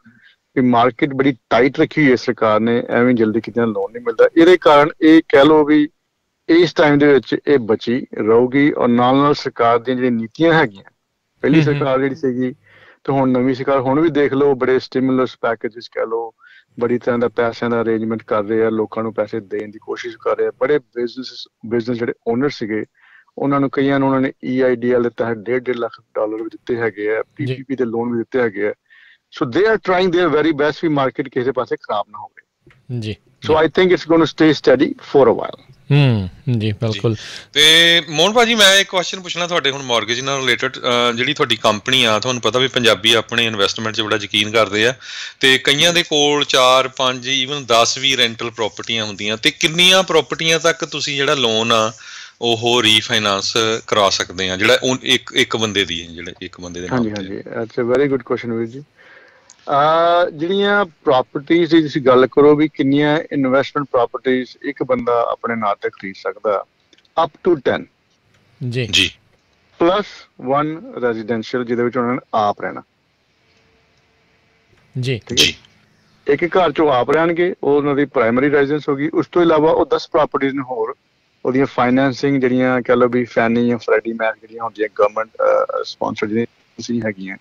ਵੀ ਮਾਰਕੀਟ ਬੜੀ ਟਾਈਟ ਰੱਖੀ ਹੋਈ ਹੈ ਸਰਕਾਰ ਨੇ, ਐਵੇਂ ਜਲਦੀ ਕਿਤੇ ਲੋਨ ਨਹੀਂ ਮਿਲਦਾ। ਇਹਦੇ ਕਾਰਨ ਇਹ ਕਹਿ ਲਓ ਵੀ ਇਸ ਟਾਈਮ ਦੇ ਵਿੱਚ ਇਹ ਬਚੀ ਰਹੂਗੀ, ਔਰ ਨਾਲ ਨਾਲ ਸਰਕਾਰ ਦੀਆਂ ਜਿਹੜੀਆਂ ਨੀਤੀਆਂ ਹੈਗੀਆਂ, ਪਹਿਲੀ ਸਰਕਾਰ ਜਿਹੜੀ ਸੀਗੀ ਤੇ ਹੁਣ ਨਵੀਂ ਸਰਕਾਰ ਹੁਣ ਵੀ ਦੇਖ ਲਓ ਬੜੇ ਸਟਿਮੂਲਸ ਪੈਕੇਜਸ ਕਹਿ ਲਓ, ਬੜੀ ਤਰ੍ਹਾਂ ਦਾ ਪੈਸਿਆਂ ਦਾ ਅਰੇਂਜਮੈਂਟ ਕਰ ਰਹੇ ਆ, ਲੋਕਾਂ ਨੂੰ ਪੈਸੇ ਦੇਣ ਦੀ ਕੋਸ਼ਿਸ਼ ਕਰ ਰਹੇ ਆ। ਬੜੇ ਬਿਜ਼ਨਸ ਜਿਹੜੇ ਓਨਰ ਸੀਗੇ ਉਹਨਾਂ ਨੂੰ ਕਈਆਂ ਨੂੰ ਉਹਨਾਂ ਨੇ EIDL ਦੇ ਤਹਿਤ $1.5 ਲੱਖ ਵੀ ਦਿੱਤੇ ਹੈਗੇ ਆ, PPP ਦੇ ਲੋਨ ਵੀ ਦਿੱਤੇ ਹੈਗੇ ਆ। So they are trying their very best ਵੀ ਮਾਰਕੀਟ ਕਿਸੇ ਪਾਸੇ ਖਰਾਬ ਨਾ ਹੋਵੇ ਜੀ। So I think it's going to stay steady for a while। ਜੀ ਬਿਲਕੁਲ। ਤੇ ਮੋਹਨ ਭਾਜੀ ਮੈਂ ਇੱਕ ਕੁਐਸਚਨ ਪੁੱਛਣਾ ਤੁਹਾਡੇ, ਹੁਣ ਮਾਰਗੇਜ ਨਾਲ ਰਿਲੇਟਡ, ਜਿਹੜੀ ਤੁਹਾਡੀ ਕੰਪਨੀ ਆ, ਤੁਹਾਨੂੰ ਪਤਾ ਵੀ ਪੰਜਾਬੀ ਆਪਣੇ ਇਨਵੈਸਟਮੈਂਟ 'ਚ ਬੜਾ ਯਕੀਨ ਕਰਦੇ ਆ, ਤੇ ਕਈਆਂ ਦੇ ਕੋਲ 4, 5 ਈਵਨ 10 ਵੀ ਰੈਂਟਲ ਪ੍ਰੋਪਰਟੀਆਂ ਹੁੰਦੀਆਂ, ਤੇ ਕਿੰਨੀਆਂ ਪ੍ਰੋਪਰਟੀਆਂ ਤੱਕ ਤੁਸੀਂ ਜਿਹੜਾ ਲੋਨ ਆ ਉਹ ਰੀਫਾਈਨਾਂਸ ਕਰਾ ਸਕਦੇ ਆ ਜਿਹੜਾ ਇੱਕ ਬੰਦੇ ਦੀ ਜਿਹੜੇ ਇੱਕ ਬੰਦੇ ਦੇ ਨਾਮ ਤੇ? ਹਾਂਜੀ, it's a very good question ਵੀਰ ਜੀ। ਜਿਹੜੀਆਂ ਪ੍ਰਾਪਰਟੀਜ਼ ਦੀ ਤੁਸੀਂ ਗੱਲ ਕਰੋ ਵੀ ਕਿੰਨੀਆਂ ਇਨਵੈਸਟਮੈਂਟ ਪ੍ਰਾਪਰਟੀਜ਼ ਇੱਕ ਬੰਦਾ ਆਪਣੇ ਨਾਂ ਤੇ ਖਰੀਦ ਸਕਦਾ, ਅਪ ਟੂ 10 ਜੀ ਜੀ +1 ਰੈਜ਼ੀਡੈਂਸ਼ੀਅਲ ਜਿਹਦੇ ਵਿੱਚ ਉਹਨਾਂ ਨੇ ਆਪ ਰਹਿਣਾ। ਜੀ ਜੀ ਇੱਕ ਘਰ 'ਚੋਂ ਆਪ ਰਹਿਣਗੇ, ਉਹ ਉਹਨਾਂ ਦੀ ਪ੍ਰਾਇਮਰੀ ਰੈਜ਼ੀਡੈਂਸ ਹੋ ਗਈ। ਉਸ ਤੋਂ ਇਲਾਵਾ ਉਹ 10 ਪ੍ਰਾਪਰਟੀਜ਼ ਨੇ ਹੋਰ, ਉਹਦੀਆਂ ਫਾਈਨੈਂਸਿੰਗ ਜਿਹੜੀਆਂ ਕਹਿ ਲਓ ਵੀ ਫੈਨੀ ਜਾਂ ਫਰੈਡੀ ਮੈਕ ਜਿਹੜੀਆਂ ਹੁੰਦੀਆਂ ਗਵਰਨਮੈਂਟ ਸਪਾਂਸਰ ਜਿਹੜੀਆਂ ਹੈਗੀਆਂ,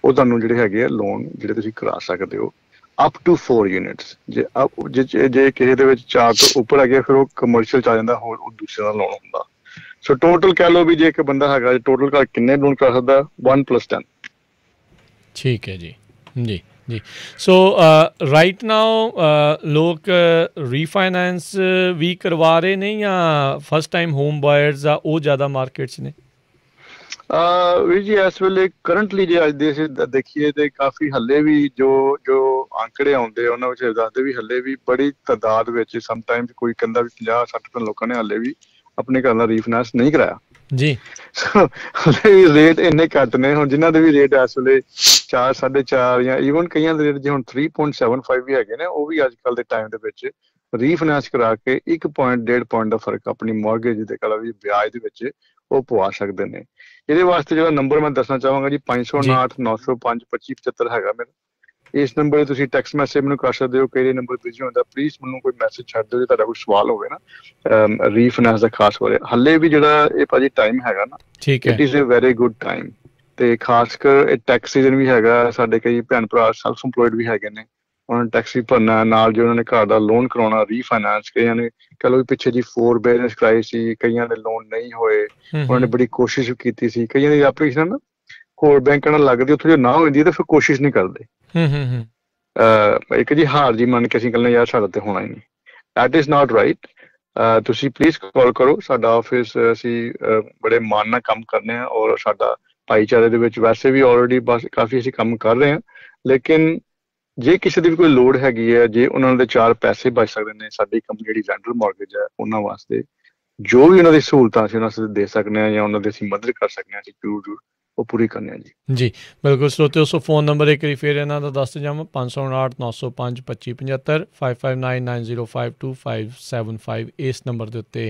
ਉਹ ਤੁਹਾਨੂੰ ਜਿਹੜੇ ਹੈਗੇ ਆ ਲੋਨ ਜਿਹੜੇ ਤੁਸੀਂ ਕਰਾ ਸਕਦੇ ਹੋ ਅਪ ਟੂ 4 ਯੂਨਿਟਸ। ਜੇ ਕਿਸੇ ਦੇ ਵਿੱਚ 4 ਤੋਂ ਉੱਪਰ ਹੈਗੇ ਫਿਰ ਉਹ ਕਮਰਸ਼ੀਅਲ 'ਚ ਆ ਜਾਂਦਾ, ਹੋਰ ਉਹ ਦੂਸਰੇ ਦਾ ਲੋਨ ਹੁੰਦਾ। ਸੋ ਟੋਟਲ ਕਹਿ ਲਓ ਵੀ ਜੇ ਇੱਕ ਬੰਦਾ ਹੈਗਾ ਟੋਟਲ ਘਰ ਕਿੰਨੇ ਲੋਨ ਕਰ ਸਕਦਾ? 1+10। ਠੀਕ ਹੈ ਜੀ ਜੀ ਜੀ। ਸੋ ਰਾਈਟ ਨਾਓ ਲੋਕ ਰੀਫਾਈਨੈਂਸ ਵੀ ਕਰਵਾ ਰਹੇ ਨੇ ਜਾਂ ਫਸਟ ਟਾਈਮ ਹੋਮ ਬਾਇਰਸ ਆ ਉਹ ਜ਼ਿਆਦਾ ਮਾਰਕੀਟ 'ਚ ਨੇ? ਵੀਰ ਜੀ ਇਸ ਵੇਲੇ ਕਰੰਟਲੀ ਜੇ ਅੱਜ ਦੇ ਅਸੀਂ ਦੇਖੀਏ ਤੇ ਕਾਫੀ ਹੱਲੇ ਵੀ ਜੋ ਆંકੜੇ ਆਉਂਦੇ ਉਹਨਾਂ ਵਿੱਚ ਦੱਸਦੇ ਵੀ ਹੱਲੇ ਵੀ ਬੜੀ ਤਾਦਾਦ ਵਿੱਚ ਸਮਟਾਈਮਸ ਕੋਈ ਕਹਿੰਦਾ ਵੀ 50-60% ਲੋਕਾਂ ਨੇ ਹੱਲੇ ਵੀ ਆਪਣੇ ਘਰ ਦਾ ਰੀਫਾਈਨੈਂਸ ਨਹੀਂ ਕਰਾਇਆ ਜੀ। ਹਲੇ ਵੀ ਰੇਟ ਇੰਨੇ ਘੱਟ ਨੇ ਹੁਣ, ਜਿਨ੍ਹਾਂ ਦੇ ਵੀ ਰੇਟ ਇਸ ਵੇਲੇ 4, 4.5 ਜਾਂ ਈਵਨ ਕਈਆਂ ਦੇ ਰੇਟ ਜੇ ਹੁਣ 3.75 ਵੀ ਹੈਗੇ ਨੇ, ਉਹ ਵੀ ਅੱਜ ਕੱਲ੍ਹ ਦੇ ਟਾਈਮ ਦੇ ਵਿੱਚ ਰੀਫਾਈਨੈਂਸ ਕਰਾ ਕੇ 1.5 ਪੁਆਇੰਟ ਦਾ ਫਰਕ ਆਪਣੀ ਮੌਰਗੇਜ ਦੇ ਕਹਿ ਲਓ ਵੀ ਵਿਆਜ ਦੇ ਵਿੱਚ ਉਹ ਪਵਾ ਸਕਦੇ ਨੇ। ਇਹਦੇ ਵਾਸਤੇ ਜਿਹੜਾ ਨੰਬਰ ਮੈਂ ਦੱਸਣਾ ਚਾਹਾਂਗਾ ਜੀ 559 905 2575 ਹੈਗਾ ਮੇਰਾ। ਇਸ ਨੰਬਰ 'ਤੇ ਤੁਸੀਂ ਟੈਕਸਟ ਮੈਸੇਜ ਮੈਨੂੰ ਕਰ ਸਕਦੇ ਹੋ। ਕਈ ਨੰਬਰ ਬਿਜ਼ੀ ਹੁੰਦਾ, ਪਲੀਜ਼ ਮੈਨੂੰ ਕੋਈ ਮੈਸੇਜ ਛੱਡ ਦਿਓ ਜੇ ਤੁਹਾਡਾ ਕੋਈ ਸਵਾਲ ਹੋਵੇ ਨਾ ਰੀਫਾਈਨੈਂਸ ਦਾ ਖਾਸ ਬਾਰੇ। ਹੱਲੇ ਵੀ ਜਿਹੜਾ ਇਹ ਭਾਜੀ ਟਾਈਮ ਹੈਗਾ ਨਾ, ਠੀਕ ਹੈ, it is a very good time. ਤੇ ਖਾਸ ਕਰ ਇਹ ਟੈਕਸ ਸੀਜ਼ਨ ਵੀ ਹੈਗਾ। ਸਾਡੇ ਕਈ ਭੈਣ ਭਰਾ ਸੈਲਫ ਇੰਪਲੋਇਡ ਵੀ ਹੈਗੇ ਨੇ, ਉਹਨਾਂ ਨੇ ਟੈਕਸ ਵੀ ਭਰਨਾ ਨਾਲ ਜੇ ਉਹਨਾਂ ਨੇ ਘਰ ਦਾ ਲੋਨ ਕਰਾਉਣਾ ਰੀਫਾਈਨੈਂਸ। ਕਈਆਂ ਨੇ ਕਹਿ ਲਓ ਵੀ ਪਿੱਛੇ ਜੀ ਫੋਰਬੇਅਰੈਂਸ ਕਰਾਈ ਸੀ, ਕਈਆਂ ਦੇ ਲੋਨ ਨਹੀਂ ਹੋਏ, ਉਹਨਾਂ ਨੇ ਬੜੀ ਕੋਸ਼ਿਸ਼ ਕੀਤੀ ਸੀ। ਕਈਆਂ ਦੀ ਐਪਲੀਕੇਸ਼ਨ ਨਾ ਹੋਰ ਬੈਂਕਾਂ ਨਾਲ ਲੱਗਦੀ, ਉੱਥੋਂ ਜੇ ਨਾ ਹੋ ਜਾਂਦੀ ਤਾਂ ਫਿਰ ਕੋਸ਼ਿਸ਼ ਨਹੀਂ ਕਰਦੇ। ਇੱਕ ਜੀ ਹਾਰ ਜੀ ਮੰਨ ਕੇ ਅਸੀਂ ਕਹਿੰਦੇ ਯਾਰ ਸਾਡਾ ਤੇ ਹੋਣਾ ਹੀ ਨਹੀਂ। That is not right. ਤੁਸੀਂ ਪਲੀਜ਼ ਕਾਲ ਕਰੋ ਸਾਡਾ ਆਫਿਸ, ਅਸੀਂ ਬੜੇ ਮਾਣ ਨਾਲ ਕੰਮ ਕਰਨੇ ਹਾਂ ਔਰ ਸਾਡਾ ਭਾਈਚਾਰੇ ਦੇ ਵਿੱਚ ਵੈਸੇ ਵੀ ਆਲਰੇਡੀ ਬਸ ਕਾਫੀ ਅਸੀਂ ਕੰਮ ਕਰ ਰਹੇ ਹਾਂ। ਲੇਕਿਨ ਜੇ ਕਿਸੇ ਦੀ ਵੀ ਕੋਈ ਲੋੜ ਹੈਗੀ ਹੈ, ਜੇ ਉਹਨਾਂ ਦੇ 4 ਪੈਸੇ ਬਚ ਸਕਦੇ ਨੇ, ਸਾਡੀ ਕੰਪਨੀ ਜਿਹੜੀ ਵੈਂਡਰ ਮਾਰਗੇਜ ਹੈ ਉਹਨਾਂ ਵਾਸਤੇ ਜੋ ਵੀ ਉਹਨਾਂ ਦੀ ਸਹੂਲਤਾਂ ਅਸੀਂ ਉਹਨਾਂ ਵਾਸਤੇ ਦੇ ਸਕਦੇ ਹਾਂ ਜਾਂ ਉਹਨਾਂ ਦੀ ਅਸੀਂ ਮਦਦ ਕਰ ਸਕਦੇ ਹਾਂ, ਅਸੀਂ ਜ਼ਰੂਰ ਉਹ ਪੂਰੀ ਕਰਨੀ ਹੈ ਜੀ। ਜੀ ਬਿਲਕੁਲ ਸਰੋਤਿਓ, ਸੋ ਫੋਨ ਨੰਬਰ ਇੱਕ ਵਾਰੀ ਫਿਰ ਇਹਨਾਂ ਦਾ ਦੱਸ ਜਾਵਾਂ 559 905 2575 5599 905 2575। ਇਸ ਨੰਬਰ ਦੇ ਉੱਤੇ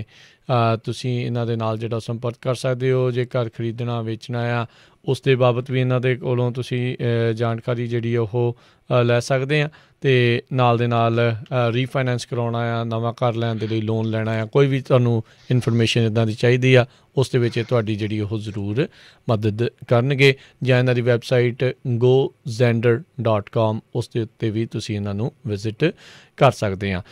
ਤੁਸੀਂ ਇਹਨਾਂ ਦੇ ਨਾਲ ਜਿਹੜਾ ਸੰਪਰਕ ਕਰ ਸਕਦੇ ਹੋ। ਜੇ ਘਰ ਖਰੀਦਣਾ ਵੇਚਣਾ ਆ ਉਸ ਦੇ ਬਾਬਤ ਵੀ ਇਹਨਾਂ ਦੇ ਕੋਲੋਂ ਤੁਸੀਂ ਜਾਣਕਾਰੀ ਜਿਹੜੀ ਉਹ ਲੈ ਸਕਦੇ ਆ। ਅਤੇ ਨਾਲ ਦੇ ਨਾਲ ਰੀਫਾਈਨੈਂਸ ਕਰਾਉਣਾ ਆ, ਨਵਾਂ ਘਰ ਲੈਣ ਦੇ ਲਈ ਲੋਨ ਲੈਣਾ ਆ, ਕੋਈ ਵੀ ਤੁਹਾਨੂੰ ਇਨਫੋਰਮੇਸ਼ਨ ਇੱਦਾਂ ਦੀ ਚਾਹੀਦੀ ਆ ਉਸ ਦੇ ਵਿੱਚ ਤੁਹਾਡੀ ਜਿਹੜੀ ਉਹ ਜ਼ਰੂਰ ਮਦਦ ਕਰਨਗੇ। ਜਾਂ ਇਹਨਾਂ ਦੀ ਵੈਬਸਾਈਟ gozender.com, ਉਸ ਦੇ ਉੱਤੇ ਵੀ ਤੁਸੀਂ ਇਹਨਾਂ ਨੂੰ ਵਿਜ਼ਿਟ ਕਰ ਸਕਦੇ ਆ।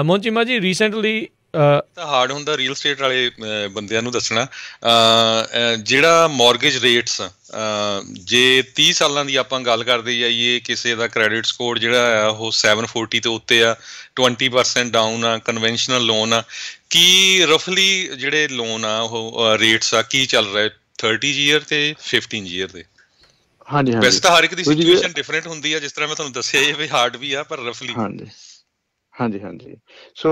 ਮੋਹਨ ਚੀਮਾ ਜੀ, ਰੀਸੈਂਟਲੀ ਤਾਂ ਹਾਰਡ ਹੁੰਦਾ ਰੀਅਲ ਸਟੇਟ ਵਾਲੇ ਬੰਦਿਆਂ ਨੂੰ ਦੱਸਣਾ, ਜਿਹੜਾ ਮੌਰਗੇਜ ਰੇਟਸ ਜੇ 30 ਸਾਲਾਂ ਦੀ ਆਪਾਂ ਗੱਲ ਕਰਦੇ ਜਾਈਏ, ਕਿਸੇ ਦਾ ਕ੍ਰੈਡਿਟ ਸਕੋਰ ਜਿਹੜਾ ਆ ਉਹ 740 ਤੋਂ ਉੱਤੇ ਆ, 20% ਡਾਊਨ ਆ, ਕਨਵੈਨਸ਼ਨਲ ਲੋਨ ਆ, ਕੀ ਰਫਲੀ ਜਿਹੜੇ ਲੋਨ ਆ ਉਹ ਰੇਟਸ ਆ ਕੀ ਚੱਲ ਰਿਹਾ 30 ਈਅਰ ਤੇ 15 ਈਅਰ ਦੇ? ਹਾਂਜੀ, ਵੈਸੇ ਤਾਂ ਹਰ ਇੱਕ ਦੀ ਸਿਚੁਏਸ਼ਨ ਡਿਫਰੈਂਟ ਹੁੰਦੀ ਆ, ਜਿਸ ਤਰ੍ਹਾਂ ਮੈਂ ਤੁਹਾਨੂੰ ਦੱਸਿਆ ਇਹ ਵੀ ਹਾਰਡ ਵੀ ਆ, ਪਰ ਰਫਲੀ। ਹਾਂਜੀ। ਸੋ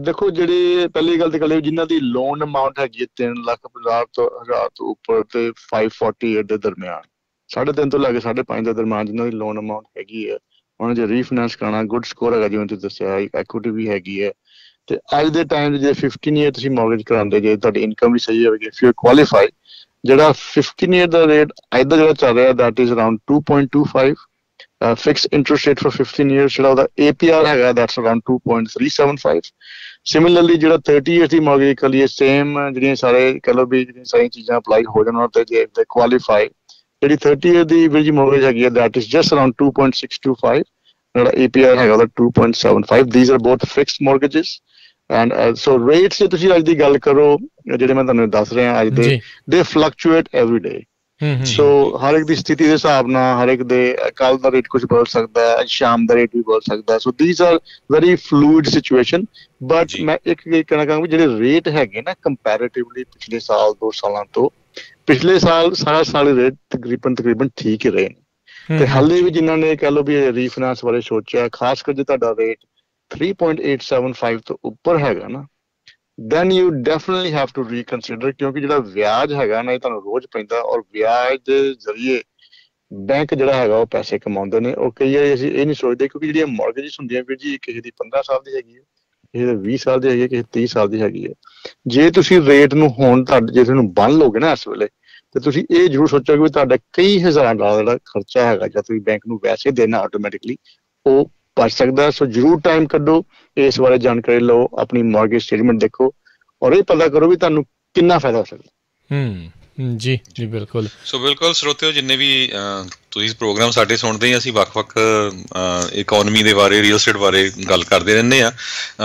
ਦੇਖੋ, ਜਿਹੜੀ ਪਹਿਲੀ ਗੱਲ ਤੇ ਗੱਲ ਜਿਨ੍ਹਾਂ ਦੀ ਲੋਨ ਅਮਾਊਂਟ ਹੈਗੀ ਹੈ 3,50,000 ਤੋਂ ਉੱਪਰ ਤੇ 548 ਦੇ ਦਰਮਿਆਨ, 3.5 ਤੋਂ ਲੈ ਕੇ 5.5 ਦੇ ਦਰਮਿਆਨ ਜਿਨ੍ਹਾਂ ਦੀ ਲੋਨ ਅਮਾਊਂਟ ਹੈਗੀ ਹੈ, ਉਹਨਾਂ ਜੇ ਰੀਫਾਈਨੈਂਸ ਕਰਾਉਣਾ, ਗੁੱਡ ਸਕੋਰ ਹੈਗਾ ਜਿਵੇਂ ਤੁਸੀਂ ਦੱਸਿਆ, ਐਕੁਇਟੀ ਵੀ ਹੈਗੀ ਹੈ, ਤੇ ਅੱਜ ਦੇ ਟਾਈਮ ਜੇ 15 ਈਅਰ ਤੁਸੀਂ ਮੌਰਗੇਜ ਕਰਾਉਂਦੇ, ਜੇ ਤੁਹਾਡੀ ਇਨਕਮ ਵੀ ਸਹੀ ਹੋਵੇਗੀ, ਇਫ ਯੂ ਕੁਆਲੀਫਾਈ, ਜਿਹੜਾ 15 ਈਅਰ ਦਾ ਰੇਟ ਅੱਜ ਦਾ ਜਿਹੜਾ ਚੱਲ ਰਿਹਾ that is around 2.25। Fixed interest rate for 15 years ਜਿਹੜਾ ਉਹਦਾ APR ਹੈਗਾ ਦੈਟਸ ਅਰਾਊਂਡ 2.375। ਸਿਮਿਲਰਲੀ ਜਿਹੜਾ 30 years ਦੀ ਮੌਰਗੇਜ ਕਰ ਲਈਏ, ਸੇਮ ਜਿਹੜੀਆਂ ਸਾਰੇ ਕਹਿ ਲਓ ਵੀ ਜਿਹੜੀਆਂ ਸਾਰੀਆਂ ਚੀਜ਼ਾਂ ਅਪਲਾਈ ਹੋ ਜਾਣ ਤੇ ਜੇ ਦੇ ਕੁਆਲੀਫਾਈ, ਜਿਹੜੀ 30 year ਦੀ ਜਿਹੜੀ ਮੌਰਗੇਜ ਹੈਗੀ ਹੈ ਦੈਟ ਇਜ਼ ਜਸਟ ਅਰਾਊਂਡ 2.625, ਜਿਹੜਾ APR ਹੈਗਾ ਉਹਦਾ 2.75। These are both fixed mortgages and so rates ਜੇ ਤੁਸੀਂ ਅੱਜ ਦੀ ਗੱਲ ਕਰੋ, ਜਿਹੜੇ ਮੈਂ ਤੁਹਾਨੂੰ ਦੱਸ ਰਿਹਾ ਅੱਜ ਦੇ, ਦੇ ਫਲਕਚੁਏਟ ਐਵਰੀ ਡੇ। ਸੋ ਹਰ ਇੱਕ ਦੀ ਸਥਿਤੀ ਦੇ ਹਿਸਾਬ ਨਾਲ ਹਰ ਇੱਕ ਦੇ ਕੱਲ ਦਾ ਰੇਟ ਕੁਝ ਬਦਲ ਸਕਦਾ ਹੈ, ਸ਼ਾਮ ਦਾ ਰੇਟ ਵੀ ਬਦਲ ਸਕਦਾ ਹੈ। So these are very fluid situation. But ਮੈਂ ਇੱਕ ਕਹਿਣਾ ਚਾਹਾਂਗਾ, ਜਿਹੜੇ ਰੇਟ ਹੈਗੇ ਨਾ ਕੰਪੈਰੇਟਿਵਲੀ ਪਿਛਲੇ ਸਾਲ 2 ਸਾਲਾਂ ਤੋਂ, ਪਿਛਲੇ ਸਾਲ ਸਾਰਾ ਸਾਲ ਰੇਟ ਤਕਰੀਬਨ ਠੀਕ ਹੀ ਰਹੇ ਨੇ। ਤੇ ਹਾਲੇ ਵੀ ਜਿਨ੍ਹਾਂ ਨੇ ਕਹਿ ਲਓ ਵੀ ਰੀਫਾਈਨੈਂਸ ਬਾਰੇ ਸੋਚਿਆ, ਖਾਸ ਕਰ ਜੇ ਤੁਹਾਡਾ ਰੇਟ 3.875 ਤੋਂ ਉੱਪਰ ਹੈਗਾ ਨਾ, then you definitely have to reconsider, ਕਿਉਂਕਿ ਜਿਹੜਾ ਵਿਆਜ ਹੈਗਾ ਨਾ ਇਹ ਤੁਹਾਨੂੰ ਰੋਜ਼ ਪੈਂਦਾ, ਔਰ ਵਿਆਜ ਦੇ ਜ਼ਰੀਏ ਬੈਂਕ ਜਿਹੜਾ ਹੈਗਾ ਉਹ ਪੈਸੇ ਕਮਾਉਂਦੇ ਨੇ। ਉਹ ਕਈ ਵਾਰੀ ਅਸੀਂ ਇਹ ਨਹੀਂ ਸੋਚਦੇ, ਕਿਉਂਕਿ ਜਿਹੜੀਆਂ ਮੌਰਗੇਜਸ ਹੁੰਦੀਆਂ ਵੀਰ ਜੀ, ਕਿਸੇ ਦੀ 15 ਸਾਲ ਦੀ ਹੈਗੀ ਹੈ, ਕਿਸੇ ਦੇ 20 ਸਾਲ ਦੀ ਹੈਗੀ ਹੈ, ਕਿਸੇ 30 ਸਾਲ ਦੀ ਹੈਗੀ ਹੈ। ਜੇ ਤੁਸੀਂ ਰੇਟ ਨੂੰ ਹੁਣ ਤੁਹਾਡੇ ਜੇ ਤੁਹਾਨੂੰ ਬੰਨ ਲਓਗੇ ਨਾ ਇਸ ਵੇਲੇ, ਤੇ ਤੁਸੀਂ ਇਹ ਜ਼ਰੂਰ ਸੋਚੋਗੇ ਵੀ ਤੁਹਾਡਾ ਕਈ ਹਜ਼ਾਰਾਂ ਡਾਲਰ ਦਾ ਖਰਚਾ ਹੈਗਾ ਜਾਂ ਤੁਸੀਂ ਬੈਂਕ ਨੂੰ ਵੈਸੇ ਦੇਣਾ ਆਟੋਮੈਟਿਕਲੀ, ਉਹ ਬਚ ਸਕਦਾ। ਸੋ ਜ਼ਰੂਰ ਟਾਈਮ ਕੱਢੋ, ਇਸ ਬਾਰੇ ਜਾਣਕਾਰੀ ਲਓ, ਆਪਣੀ ਮਾਰਗੇਜ ਸਟੇਟਮੈਂਟ ਦੇਖੋ ਔਰ ਇਹ ਪਤਾ ਕਰੋ ਵੀ ਤੁਹਾਨੂੰ ਕਿੰਨਾ ਫਾਇਦਾ ਹੋ ਸਕਦਾ। ਜੀ ਜੀ ਬਿਲਕੁਲ। ਸੋ ਬਿਲਕੁਲ ਸਰੋਤਿਓ, ਜਿੰਨੇ ਵੀ ਤੁਸੀਂ ਪ੍ਰੋਗਰਾਮ ਸਾਡੇ ਸੁਣਦੇ ਆ, ਅਸੀਂ ਵੱਖ-ਵੱਖ ਇਕੋਨਮੀ ਦੇ ਬਾਰੇ, ਰੀਅਲ ਸਟੇਟ ਬਾਰੇ ਗੱਲ ਕਰਦੇ ਰਹਿੰਦੇ ਆ।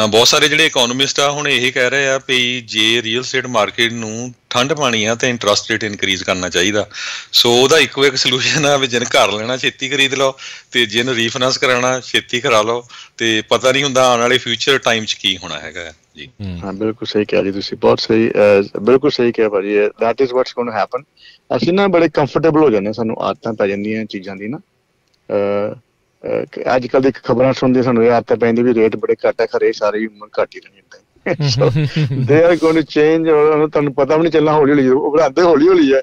ਬਹੁਤ ਸਾਰੇ ਜਿਹੜੇ ਇਕੋਨੋਮਿਸਟ ਆ ਹੁਣ ਇਹ ਕਹਿ ਰਹੇ ਆ ਵੀ ਜੇ ਰੀਅਲ ਸਟੇਟ ਮਾਰਕੀਟ ਨੂੰ ਠੰਡ ਪਾਣੀ ਆ ਤੇ ਇੰਟਰਸਟ ਰੇਟ ਇਨਕਰੀਜ਼ ਕਰਨਾ ਚਾਹੀਦਾ। ਸੋ ਉਹਦਾ ਇੱਕੋ ਇੱਕ ਸੋਲੂਸ਼ਨ ਆ ਵੀ ਜਿਹਨੇ ਘਰ ਲੈਣਾ ਛੇਤੀ ਖਰੀਦ ਲਓ, ਤੇ ਜਿਹਨੂੰ ਰੀਫਾਈਨਾਂਸ ਕਰਾਉਣਾ ਛੇਤੀ ਕਰਾ ਲਓ, ਤੇ ਪਤਾ ਨਹੀਂ ਹੁੰਦਾ ਆਉਣ ਵਾਲੇ ਫਿਊਚਰ ਟਾਈਮ 'ਚ ਕੀ ਹੋਣਾ ਹੈਗਾ ਜੀ। ਹਾਂ ਬਿਲਕੁਲ ਸਹੀ ਕਿਹਾ ਜੀ ਤੁਸੀਂ, ਬਹੁਤ ਸਹੀ, ਬਿਲਕੁਲ ਸਹੀ ਕਿਹਾ ਭਾਜੀ। That is what's going to happen. ਅਸੀਂ ਨਾ ਬੜੇ ਕੰਫਰਟੇਬਲ ਹੋ ਜਾਂਦੇ, ਸਾਨੂੰ ਆਦਤਾਂ ਪੈ ਜਾਂਦੀਆਂ ਚੀਜ਼ਾਂ ਦੀ ਨਾ। ਅੱਜ ਕੱਲ੍ਹ ਦੀ ਖਬਰਾਂ ਸੁਣਦੇ ਸਾਨੂੰ ਇਹ ਆਦਤ ਪੈਂਦੀ ਵੀ ਰੇਟ ਬੜੇ ਘੱਟ ਹੈ, ਖਰੇ ਸਾਰੀ ਉਮਰ ਘੱਟ ਹੀ ਰਹਿੰਦਾ। So they are going to change, ਔਰ ਤੁਹਾਨੂੰ ਪਤਾ ਵੀ ਨਹੀਂ ਚੱਲਣਾ, ਹੌਲੀ ਹੌਲੀ ਉਹ ਵਧਾਉਂਦੇ ਹੌਲੀ ਹੌਲੀ ਹੈ।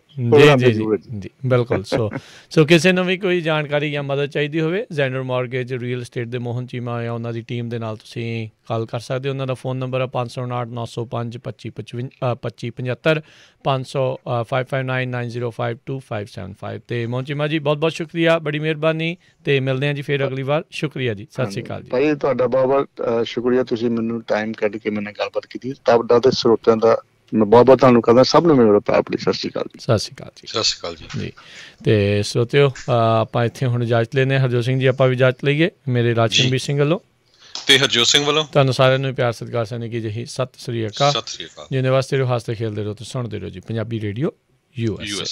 ਜੀ ਬਿਲਕੁਲ। ਸੋ ਕਿਸੇ ਨੂੰ ਵੀ ਕੋਈ ਜਾਣਕਾਰੀ ਜਾਂ ਮਦਦ ਚਾਹੀਦੀ ਹੋਵੇ, ਜ਼ੈਂਡਰ ਮਾਰਗੇਜ ਰੀਅਲ ਐਸਟੇਟ ਦੇ ਮੋਹਨ ਚੀਮਾ ਜਾਂ ਉਹਨਾਂ ਦੀ ਟੀਮ ਦੇ ਨਾਲ ਤੁਸੀਂ ਕਾਲ ਕਰ ਸਕਦੇ ਹੋ। ਉਹਨਾਂ ਦਾ ਫੋਨ ਨੰਬਰ ਹੈ 559 905 2575 559905255 ਤੇ ਮੋਹਨ ਚੀਮਾ ਜੀ ਬਹੁਤ ਬਹੁਤ ਸ਼ੁਕਰੀਆ, ਬੜੀ ਮਿਹਰਬਾਨੀ, ਤੇ ਮਿਲਦੇ ਹਾਂ ਜੀ ਫਿਰ ਅਗਲੀ ਵਾਰ। ਸ਼ੁਕਰੀਆ ਜੀ, ਸਤਿ ਸ਼੍ਰੀ ਅਕਾਲ ਜੀ। ਭਾਈ ਤੁਹਾਡਾ ਬਹੁਤ ਬਹੁਤ ਸ਼ੁਕਰੀਆ, ਤੁਸੀਂ ਮੈਨੂੰ ਟਾਈਮ ਕੱਢ ਕੇ ਮੇਰੇ ਨਾਲ ਗੱਲਬਾਤ ਕੀਤੀ। ਤੁਹਾਡਾ ਤੇ ਸਰੋਤਿਆਂ ਦਾ ਮੈਂ ਬਹੁਤ ਬਹੁਤ ਤੁਹਾਨੂੰ ਕਰਦਾ, ਸਭ ਨੂੰ ਮੇਰਾ ਪਿਆਰ ਭਰੀ ਸਤਿ ਸ਼੍ਰੀ ਅਕਾਲ ਜੀ। ਸਤਿ ਸ਼੍ਰੀ ਅਕਾਲ ਜੀ। ਸਤਿ ਸ਼੍ਰੀ ਅਕਾਲ ਜੀ। ਤੇ ਸਰੋਤਿਓ, ਆਪਾਂ ਇੱਥੇ ਹੁਣ ਇਜਾਜ਼ਤ ਲੈਂਦੇ ਹਾਂ। ਹਰਜੋਤ ਸਿੰਘ ਜੀ ਆਪਾਂ ਵੀ ਇਜਾਜ਼ਤ ਲਈਏ। ਮੇਰੇ ਰਾਜਕਨਵੀਰ ਸਿੰਘ ਵੱਲੋਂ ਤੇ ਹਰਜੋਤ ਸਿੰਘ ਵੱਲੋਂ ਤੁਹਾਨੂੰ ਸਾਰਿਆਂ ਨੂੰ ਪਿਆਰ ਸਤਿਕਾਰ ਸਨ ਕੀ ਜਿਹੀ ਸਤਿ ਸ਼੍ਰੀ ਅਕਾਲ। ਸਤਿ ਸ਼੍ਰੀ ਅਕਾਲ। ਜਿੰਨੇ ਵਾਸਤੇ ਰਹੋ, ਹੱਸਦੇ ਖੇਲਦੇ ਰਹੋ ਤੇ ਸੁਣਦੇ ਰਹੋ ਜੀ ਪੰਜਾਬੀ ਰੇਡੀਓ USA।